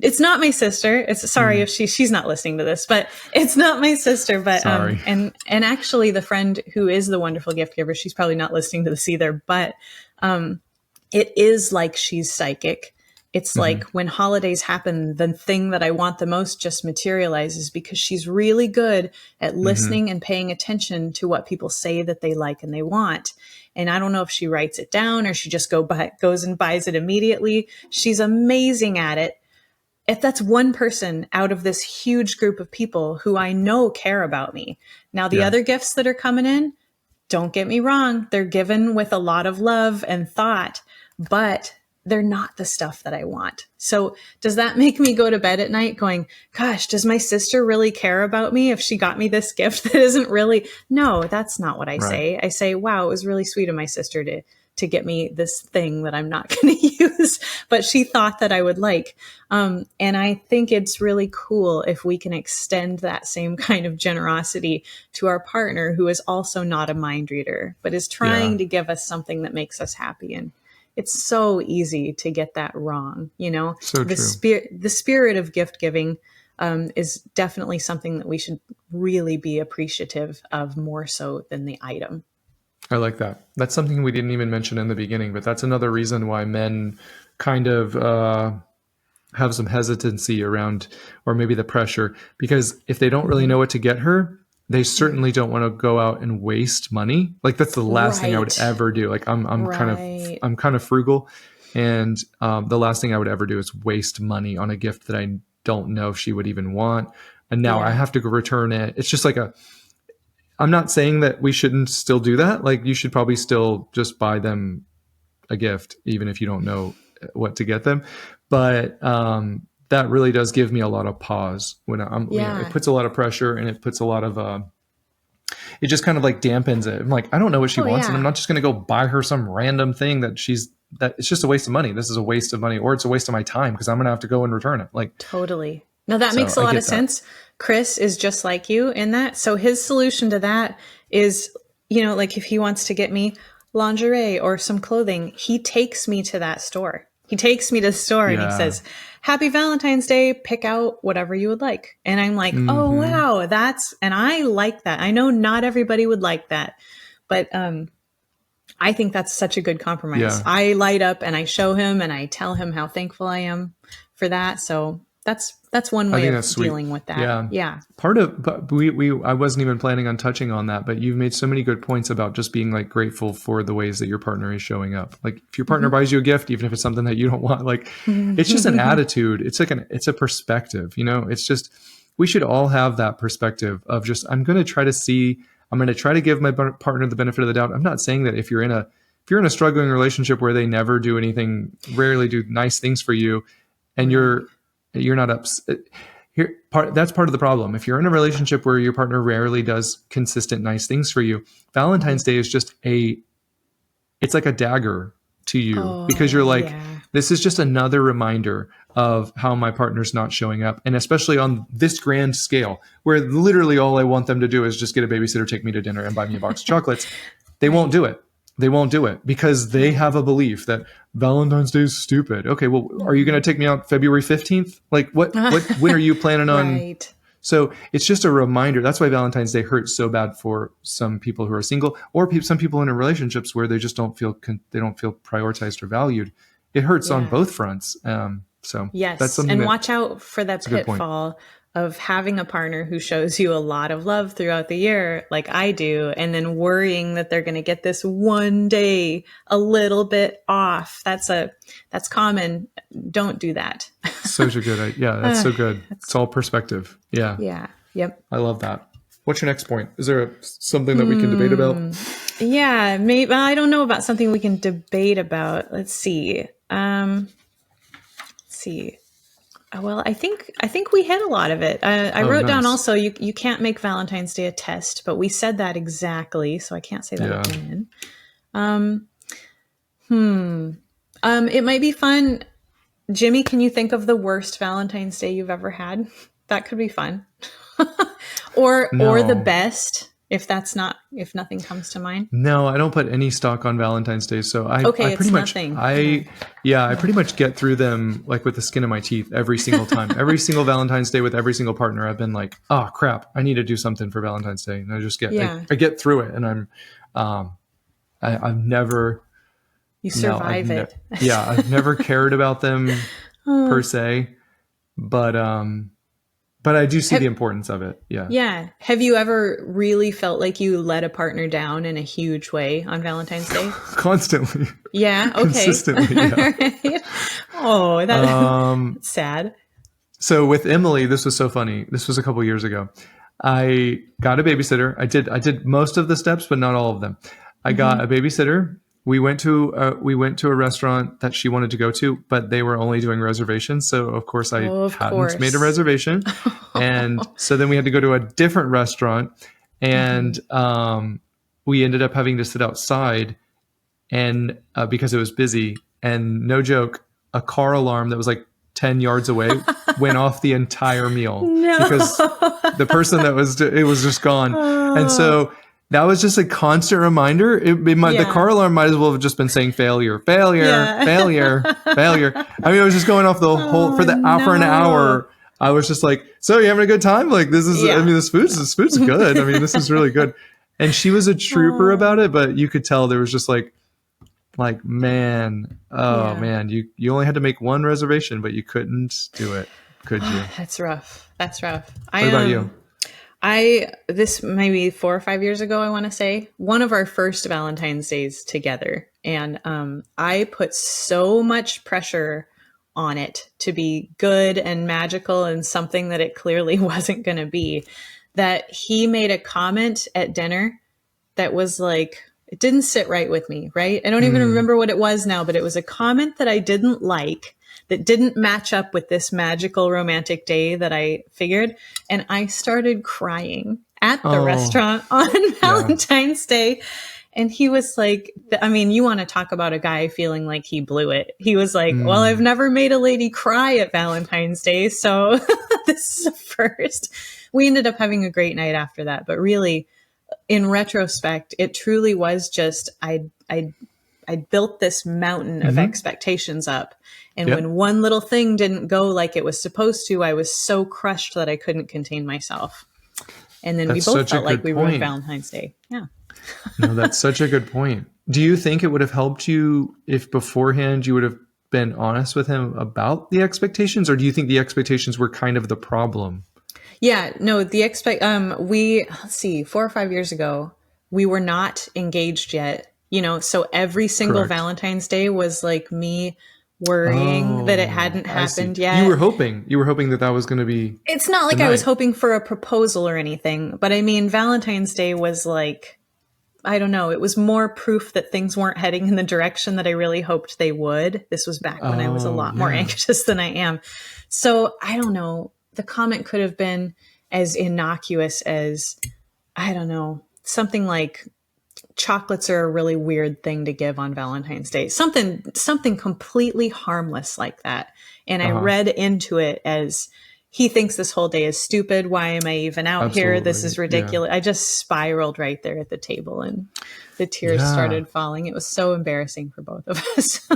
A: It's not my sister. It's sorry if she's not listening to this, but it's not my sister. But and actually, the friend who is the wonderful gift giver, she's probably not listening to this either. But it is like she's psychic. It's like when holidays happen, the thing that I want the most just materializes because she's really good at listening and paying attention to what people say that they like and they want. And I don't know if she writes it down or she just goes and buys it immediately. She's amazing at it. If that's one person out of this huge group of people who I know care about me. Now, the other gifts that are coming in, don't get me wrong, they're given with a lot of love and thought, but they're not the stuff that I want. So does that make me go to bed at night going, gosh, does my sister really care about me if she got me this gift that isn't really? No, that's not what I say. I say, wow, it was really sweet of my sister to get me this thing that I'm not going to use, but she thought that I would like. And I think it's really cool if we can extend that same kind of generosity to our partner who is also not a mind reader, but is trying to give us something that makes us happy. And it's so easy to get that wrong.
B: So
A: the spirit of gift giving is definitely something that we should really be appreciative of, more so than the item.
B: I like that. That's something we didn't even mention in the beginning, but that's another reason why men kind of have some hesitancy around, or maybe the pressure, because if they don't really know what to get her, they certainly don't want to go out and waste money. Like that's the last thing I would ever do. Like I'm kind of frugal, and the last thing I would ever do is waste money on a gift that I don't know if she would even want. And now I have to go return it. It's just like I'm not saying that we shouldn't still do that. Like you should probably still just buy them a gift, even if you don't know what to get them. But that really does give me a lot of pause when it puts a lot of pressure, and it puts a lot of, it just kind of like dampens it. I'm like, I don't know what she wants, and I'm not just going to go buy her some random thing that it's just a waste of money. This is a waste of money, or it's a waste of my time because I'm going to have to go and return it. Like
A: totally. No, that makes a lot of sense. Chris is just like you in that. So his solution to that is, like if he wants to get me lingerie or some clothing, he takes me to that store. He takes me to the store and he says, Happy Valentine's Day, pick out whatever you would like. And I'm like, oh, wow, and I like that. I know not everybody would like that, but I think that's such a good compromise. Yeah. I light up and I show him and I tell him how thankful I am for that. So that's one way of dealing with that. Yeah.
B: Part of, but I wasn't even planning on touching on that, but you've made so many good points about just being like grateful for the ways that your partner is showing up. Like if your partner buys you a gift, even if it's something that you don't want, like it's just an attitude. It's like it's a perspective, it's just, we should all have that perspective of just, I'm going to try to give my partner the benefit of the doubt. I'm not saying that if you're in a struggling relationship where they never do anything, rarely do nice things for you, and you're not upset. That's part of the problem. If you're in a relationship where your partner rarely does consistent nice things for you, Valentine's Day is just it's like a dagger to you, because you're like, this is just another reminder of how my partner's not showing up. And especially on this grand scale, where literally all I want them to do is just get a babysitter, take me to dinner, and buy me a box of chocolates. They won't do it. They won't do it because they have a belief that Valentine's Day is stupid. Okay, well, are you going to take me out February 15th? Like when are you planning on? Right. So it's just a reminder. That's why Valentine's Day hurts so bad for some people who are single, or some people in relationships where they just don't feel prioritized or valued. It hurts on both fronts. So
A: yes,
B: that's something.
A: And watch out for that pitfall of having a partner who shows you a lot of love throughout the year, like I do, and then worrying that they're going to get this one day a little bit off. That's common. Don't do that.
B: Such a good, that's so good. It's all perspective. Yeah.
A: Yeah. Yep.
B: I love that. What's your next point? Is there something that we can debate about?
A: Yeah, maybe. I don't know about something we can debate about. Let's see. Well, I think we hit a lot of it. I wrote down also, you can't make Valentine's Day a test, but we said that exactly, so I can't say that again. It might be fun. Jimmy, can you think of the worst Valentine's Day you've ever had? That could be fun. or the best, if nothing comes to mind.
B: No, I don't put any stock on Valentine's Day. So I pretty much,
A: nothing.
B: I pretty much get through them like with the skin of my teeth every single time. Every single Valentine's Day with every single partner, I've been like, oh crap, I need to do something for Valentine's Day. And I just I get through it, and I've never,
A: survive it.
B: I've never cared about them per se, but I do see the importance of it. Yeah.
A: Yeah. Have you ever really felt like you let a partner down in a huge way on Valentine's Day?
B: Constantly.
A: Yeah. Okay.
B: Consistently. Yeah.
A: Oh, that's sad.
B: So with Emily, this was so funny. This was a couple years ago. I got a babysitter. I did most of the steps, but not all of them. I got a babysitter. We went to a restaurant that she wanted to go to, but they were only doing reservations. So of course I hadn't made a reservation. And so then we had to go to a different restaurant, and we ended up having to sit outside, and because it was busy, and no joke, a car alarm that was like 10 yards away went off the entire meal because the person it was just gone. And so that was just a constant reminder. The car alarm might as well have just been saying failure, failure, failure, failure. I mean, it was just going off the whole for an hour. I was just like, so you having a good time? Like this is,
A: Yeah.
B: I mean, this food's good. I mean, this is really good. And she was a trooper about it, but you could tell there was just like, man,
A: Yeah.
B: man, you only had to make one reservation, but you couldn't do it, could you?
A: That's rough. That's rough.
B: What about you?
A: This maybe 4 or 5 years ago, I want to say, one of our first Valentine's days together. And I put so much pressure on it to be good and magical and something that it clearly wasn't going to be, that he made a comment at dinner that was like, it didn't sit right with me, right? I don't even remember what it was now, but it was a comment that I didn't like, that didn't match up with this magical romantic day that I figured. And I started crying at the restaurant on Valentine's Day. And he was like, I mean, you want to talk about a guy feeling like he blew it. He was like, well, I've never made a lady cry at Valentine's Day. So this is a first. We ended up having a great night after that. But really, in retrospect, it truly was just, I built this mountain of expectations up. And when one little thing didn't go like it was supposed to, I was so crushed that I couldn't contain myself. And then we both felt like we ruined Valentine's Day. Yeah.
B: No, that's such a good point. Do you think it would have helped you if beforehand you would have been honest with him about the expectations? Or do you think the expectations were kind of the problem?
A: Yeah, no, let's see, 4 or 5 years ago, we were not engaged yet, so every single Valentine's Day was like me worrying that it hadn't happened yet.
B: You were hoping that was going to be.
A: It's not like I was hoping for a proposal or anything, but I mean, Valentine's Day was like, I don't know, it was more proof that things weren't heading in the direction that I really hoped they would. This was back when I was a lot more anxious than I am. So I don't know. The comment could have been as innocuous as, I don't know, something like chocolates are a really weird thing to give on Valentine's Day. Something completely harmless like that. And I read into it as, he thinks this whole day is stupid. Why am I even out here? This is ridiculous. Yeah. I just spiraled right there at the table and the tears started falling. It was so embarrassing for both of us.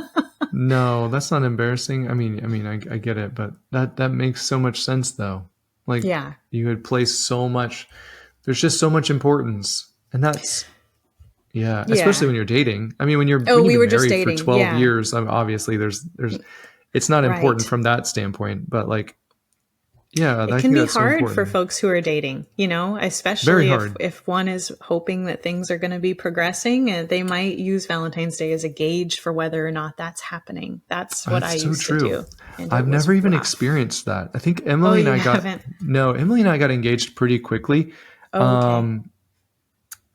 B: No, that's not embarrassing. I mean, I get it, but that makes so much sense though. Like you had placed so much, there's just so much importance. And that's, especially when you're dating. I mean, when you've been married for 12 years, obviously there's, it's not important from that standpoint, but like,
A: it can be hard for folks who are dating, especially if one is hoping that things are going to be progressing, and they might use Valentine's Day as a gauge for whether or not that's happening. That's what I used to do.
B: I've never even experienced that. I think Emily and I got engaged pretty quickly. Okay.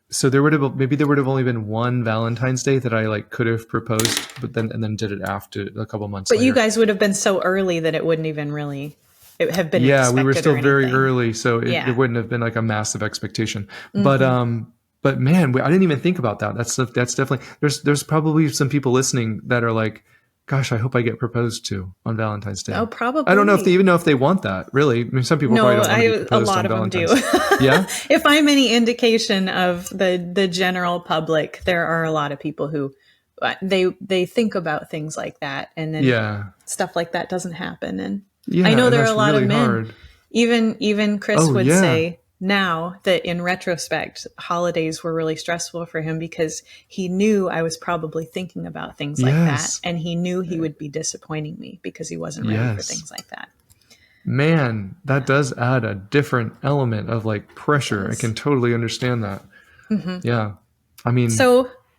B: So there would have only been one Valentine's Day that I could have proposed, but then did it after a couple months later.
A: But you guys would have been so early that it wouldn't even really have been expected.
B: We were still very early, so it wouldn't have been like a massive expectation. But man, I didn't even think about that. That's definitely, there's probably some people listening that are like, gosh, I hope I get proposed to on Valentine's Day.
A: Oh, probably.
B: I don't know if they even know if they want that, really. I mean, some people probably don't want to be proposed on Valentine's.
A: A lot of them do.
B: Yeah?
A: If I'm any indication of the general public, there are a lot of people who they think about things like that, and then stuff like that doesn't happen. And I know there are a lot of men. Hard. Even Chris would say now that in retrospect, holidays were really stressful for him because he knew I was probably thinking about things like that. And he knew he would be disappointing me because he wasn't ready for things like that.
B: Man, that does add a different element of pressure. I can totally understand that. Mm-hmm. Yeah. I mean,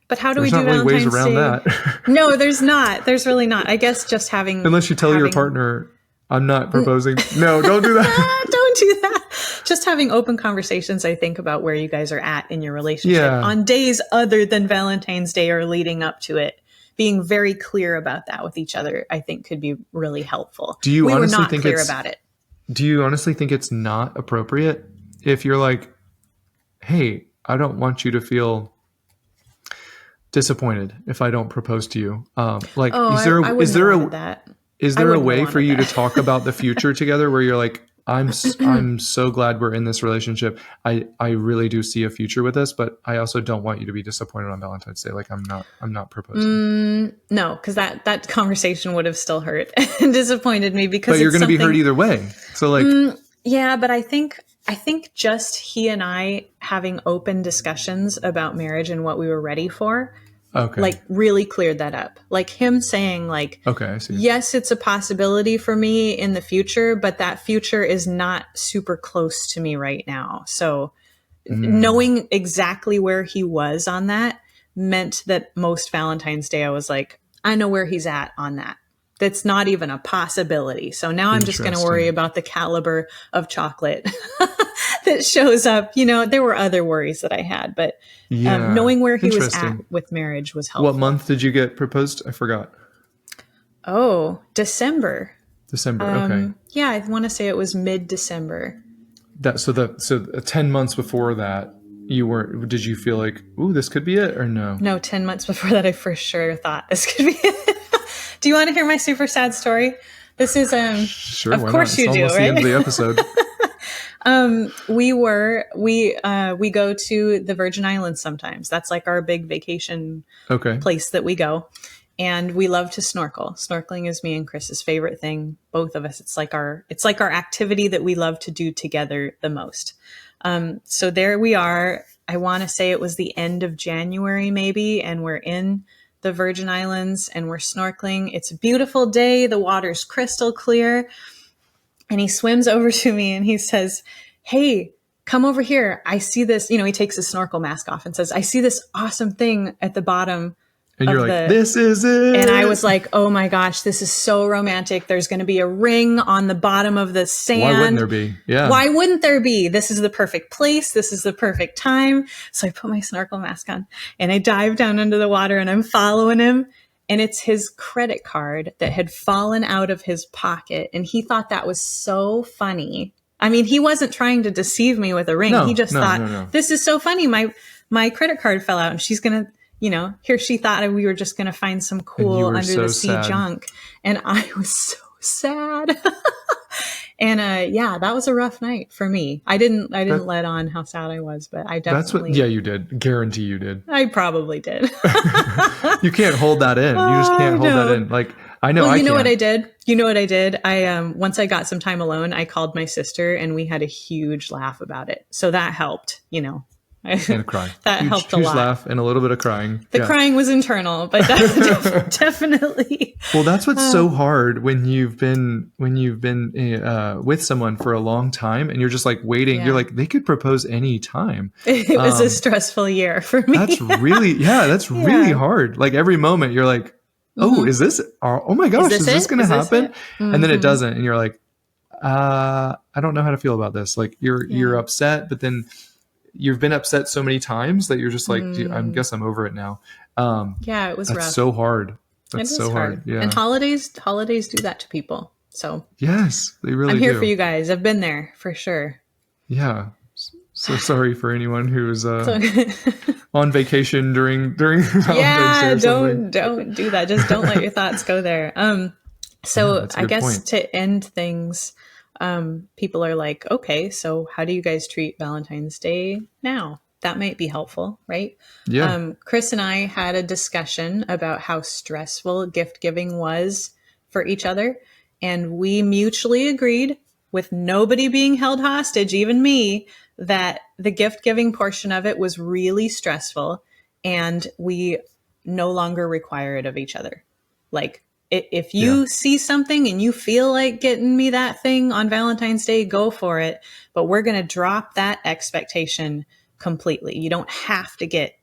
A: but how do we do Valentine's
B: Day? There's not really ways around that.
A: No, there's not. There's really not. I guess just having...
B: Unless you tell your partner, I'm not proposing. No, don't do that.
A: Don't do that. Just having open conversations, I think, about where you guys are at in your relationship on days other than Valentine's Day or leading up to it. Being very clear about that with each other, I think, could be really helpful. We were not clear about it.
B: Do you honestly think it's not appropriate if you're like, hey, I don't want you to feel disappointed if I don't propose to you? Is there a way for you to talk about the future together where you're like, I'm so glad we're in this relationship. I really do see a future with this, but I also don't want you to be disappointed on Valentine's Day. Like I'm not proposing.
A: No, because that conversation would have still hurt and disappointed me because
B: But you're
A: it's
B: going to be hurt
A: something.
B: either way. So like,
A: Yeah, but I think just he and I having open discussions about marriage and what we were ready for,
B: okay,
A: like really cleared that up. Like him saying like,
B: okay, I see.
A: yes, it's a possibility for me in the future, but that future is not super close to me right now. So knowing exactly where he was on that meant that most Valentine's Day I was like, I know where he's at on that. That's not even a possibility. So now I'm just going to worry about the caliber of chocolate that shows up. You know, there were other worries that I had, but knowing where he was at with marriage was helpful.
B: What month did you get proposed? I forgot.
A: Oh, December.
B: Okay.
A: Yeah, I want to say it was mid-December.
B: So 10 months before that, did you feel like, ooh, this could be it, or no?
A: No, 10 months before that, I for sure thought this could be it. Do you want to hear my super sad story? This is
B: sure,
A: of course you do, right?
B: The end of the episode.
A: We go to the Virgin Islands sometimes. That's like our big vacation place that we go. And we love to snorkel. Snorkeling is me and Chris's favorite thing. Both of us. It's like our activity that we love to do together the most. So there we are. I want to say it was the end of January maybe, and we're in the Virgin Islands and we're snorkeling. It's a beautiful day. The water's crystal clear. And he swims over to me and he says, hey, come over here. I see this, he takes his snorkel mask off and says, I see this awesome thing at the bottom.
B: And you're like, this is it.
A: And I was like, oh my gosh, this is so romantic. There's going to be a ring on the bottom of the sand.
B: Why wouldn't there be? Yeah.
A: Why wouldn't there be? This is the perfect place. This is the perfect time. So I put my snorkel mask on and I dive down under the water and I'm following him. And it's his credit card that had fallen out of his pocket. And he thought that was so funny. I mean, he wasn't trying to deceive me with a ring. He just thought, this is so funny. My credit card fell out and she's going to, here she thought we were just going to find some cool under the sea junk. And I was so sad. And that was a rough night for me. I didn't let on how sad I was, but I definitely.
B: You did. Guarantee you did.
A: I probably did.
B: You can't hold that in. You just can't hold that in. Like, I know.
A: Well, you know what I did? I once I got some time alone, I called my sister and we had a huge laugh about it. So that helped,
B: And cry.
A: That helped a lot.
B: Huge laugh and a little bit of crying.
A: The crying was internal, but definitely.
B: Well, that's what's so hard when you've been with someone for a long time and you're just like waiting. Yeah. You're like, they could propose any time.
A: It was a stressful year for me.
B: That's really hard. Like every moment you're like, oh, is this? Oh my gosh, is this going to happen? Mm-hmm. And then it doesn't, and you're like, I don't know how to feel about this. Like you're upset, but then you've been upset so many times that you're just like, I guess I'm over it now.
A: It was rough.
B: That's so hard. That's so hard. Yeah.
A: And holidays do that to people. So
B: yes, they really do.
A: I'm here for you guys. I've been there for sure.
B: Yeah. So sorry for anyone who's on vacation during Valentine's Day.
A: Don't do that. Just don't let your thoughts go there. So I guess point. To end things, people are like, okay, so how do you guys treat Valentine's Day now? That might be helpful, right?
B: Yeah.
A: Chris and I had a discussion about how stressful gift giving was for each other. And we mutually agreed, with nobody being held hostage, even me, that the gift giving portion of it was really stressful and we no longer require it of each other. Like, if you see something and you feel like getting me that thing on Valentine's Day, go for it. But we're going to drop that expectation completely. We don't have to get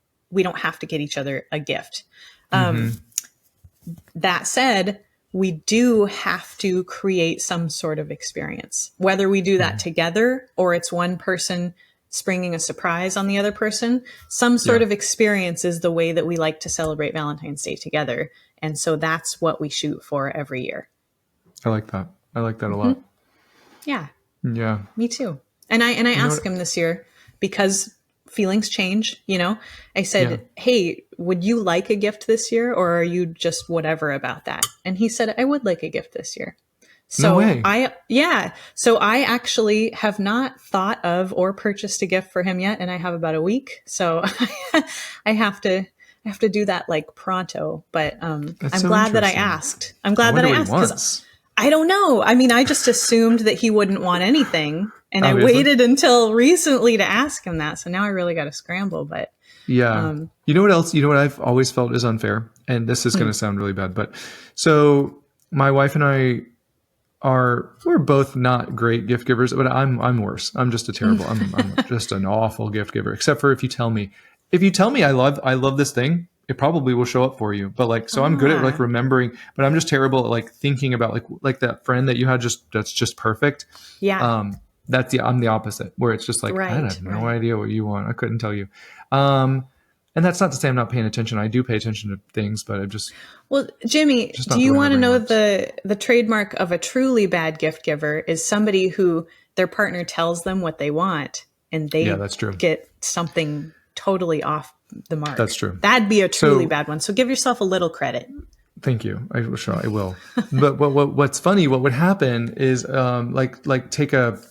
A: each other a gift. That said, we do have to create some sort of experience, whether we do that together or it's one person springing a surprise on the other person. Some sort of experience is the way that we like to celebrate Valentine's Day together. And so that's what we shoot for every year.
B: I like that. I like that a lot.
A: Yeah.
B: Yeah.
A: Me too. And I asked him this year because feelings change, I said, hey, would you like a gift this year or are you just whatever about that? And he said, I would like a gift this year.
B: No way.
A: So I actually have not thought of or purchased a gift for him yet, and I have about a week. So I have to do that like pronto. But I'm
B: That's so
A: glad that I
B: interesting.
A: asked. I'm glad that I asked
B: Because
A: because I don't know. I mean, I just assumed that he wouldn't want anything, and I
B: Obviously.
A: waited until recently to ask him that. So now I really got to scramble. But
B: yeah. You know what else? You know what I've always felt is unfair, and this is going to sound really bad, but so my wife and I we're both not great gift givers, but I'm worse. I'm just I'm just an awful gift giver, except for if you tell me I love this thing, it probably will show up for you. But like, so I'm good at like remembering, but I'm just terrible at like thinking about like that friend that you had that's just perfect.
A: yeah.
B: I'm the opposite, where it's just like, I have no idea what you want. I couldn't tell you. And that's not to say I'm not paying attention. I do pay attention to things, but I'm just...
A: Well, Jimmy, do you want to know the trademark of a truly bad gift giver is somebody who their partner tells them what they want and they
B: that's true.
A: Get something totally off the mark.
B: That's true.
A: That'd be a truly bad one. So give yourself a little credit.
B: Thank you. I will. But what's funny, what would happen is like take a...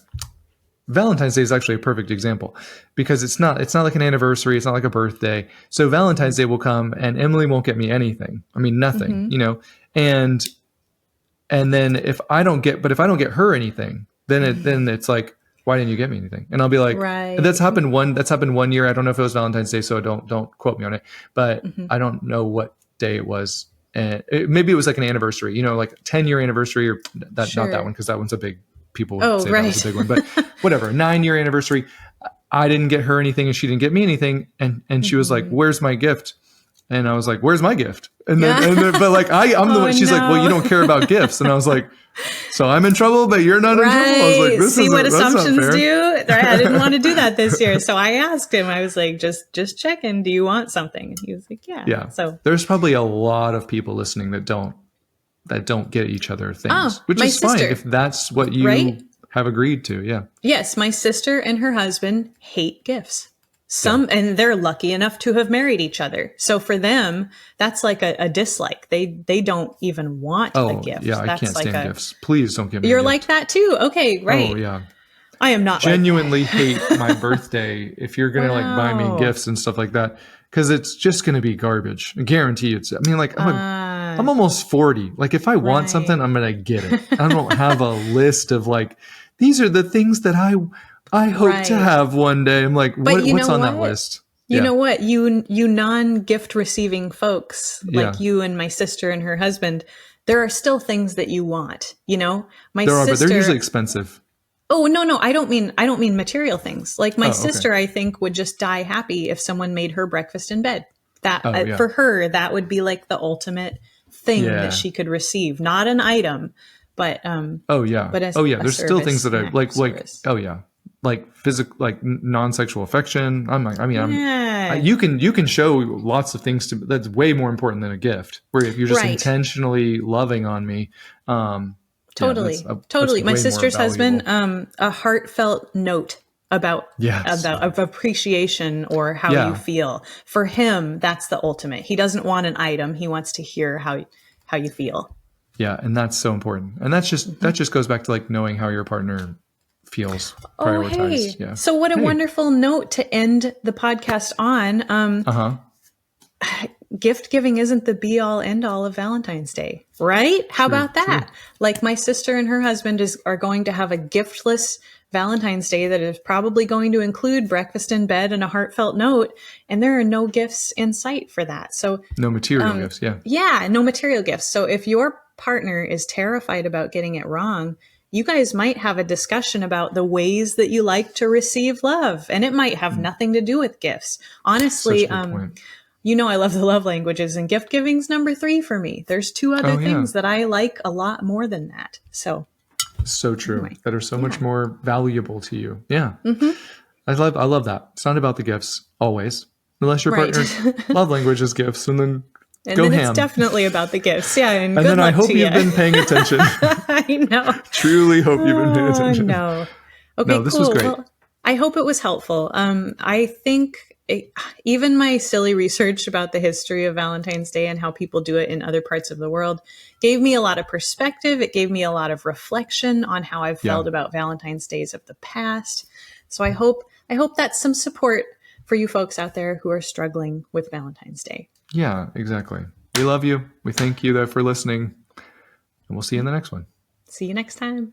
B: Valentine's Day is actually a perfect example because it's not like an anniversary. It's not like a birthday. So Valentine's Day will come and Emily won't get me anything. I mean, nothing, and then if I don't get her anything, then it's like, why didn't you get me anything? And I'll be like, that's happened one year. I don't know if it was Valentine's Day, so don't quote me on it, but I don't know what day it was. And maybe it was like an anniversary, like 10-year anniversary or that, not that one. Cause that one's a big, people would say that was a big one, but whatever, 9-year anniversary. I didn't get her anything and she didn't get me anything. And she was like, where's my gift? And I was like, where's my gift? And then, but like, I'm the one, she's like, well, you don't care about gifts. And I was like, so I'm in trouble, but you're not in trouble. I was like,
A: see what assumptions do? I didn't want to do that this year. So I asked him, I was like, just checking. Do you want something? And he was like, yeah.
B: Yeah.
A: So
B: there's probably a lot of people listening that don't get each other things, which is fine if that's what you have agreed to. Yeah.
A: Yes. My sister and her husband hate gifts. And they're lucky enough to have married each other. So for them, that's like a dislike. They don't even want a gift.
B: Yeah. I can't stand gifts. Please don't give me
A: You're like that too. Okay. Right.
B: Oh yeah.
A: I am not
B: genuinely hate my birthday. If you're going to like buy me gifts and stuff like that, cause it's just going to be garbage. I guarantee you. I'm almost 40. Like if I want something, I'm going to get it. I don't have a list of like, these are the things that I hope to have one day. I'm like, what's on that list?
A: You know what? You non-gift receiving folks, like you and my sister and her husband, there are still things that you want, My sister,
B: but they're usually expensive.
A: Oh, no, I don't mean material things. Like my sister, I think, would just die happy if someone made her breakfast in bed. For her, that would be like the ultimate thing that she could receive, not an item, but there's still things that I like like physical, like non-sexual affection. You can show lots of things that's way more important than a gift, where if you're just intentionally loving on me. Totally. My sister's husband, a heartfelt note about of appreciation or how you feel. For him, that's the ultimate. He doesn't want an item. He wants to hear how you feel.
B: Yeah. And that's so important. And that just goes back to like knowing how your partner feels prioritized.
A: Hey. Yeah. So what a wonderful note to end the podcast on. Gift giving isn't the be all end all of Valentine's Day, right? How about that? True. Like my sister and her husband are going to have a giftless Valentine's Day that is probably going to include breakfast in bed and a heartfelt note. And there are no gifts in sight for that. So
B: no material gifts. Yeah.
A: Yeah. No material gifts. So if your partner is terrified about getting it wrong, you guys might have a discussion about the ways that you like to receive love. And it might have nothing to do with gifts. Honestly, I love the love languages, and gift giving's number 3 for me. There's 2 other things that I like a lot more than that. So
B: true. Anyway, that are so much more valuable to you. Yeah. Mm-hmm. I love that. It's not about the gifts always, unless your partner's love language is gifts, and then go ham.
A: It's definitely about the gifts. Yeah. And good
B: then
A: luck
B: I hope you've been paying attention.
A: I know.
B: Truly hope you've been paying attention.
A: No. Okay,
B: this was great.
A: Well, I hope it was helpful. I think even my silly research about the history of Valentine's Day and how people do it in other parts of the world gave me a lot of perspective. It gave me a lot of reflection on how I've
B: Yeah.
A: felt about Valentine's Days of the past. So I hope that's some support for you folks out there who are struggling with Valentine's Day.
B: Yeah, exactly. We love you. We thank you though for listening, and we'll see you in the next one.
A: See you next time.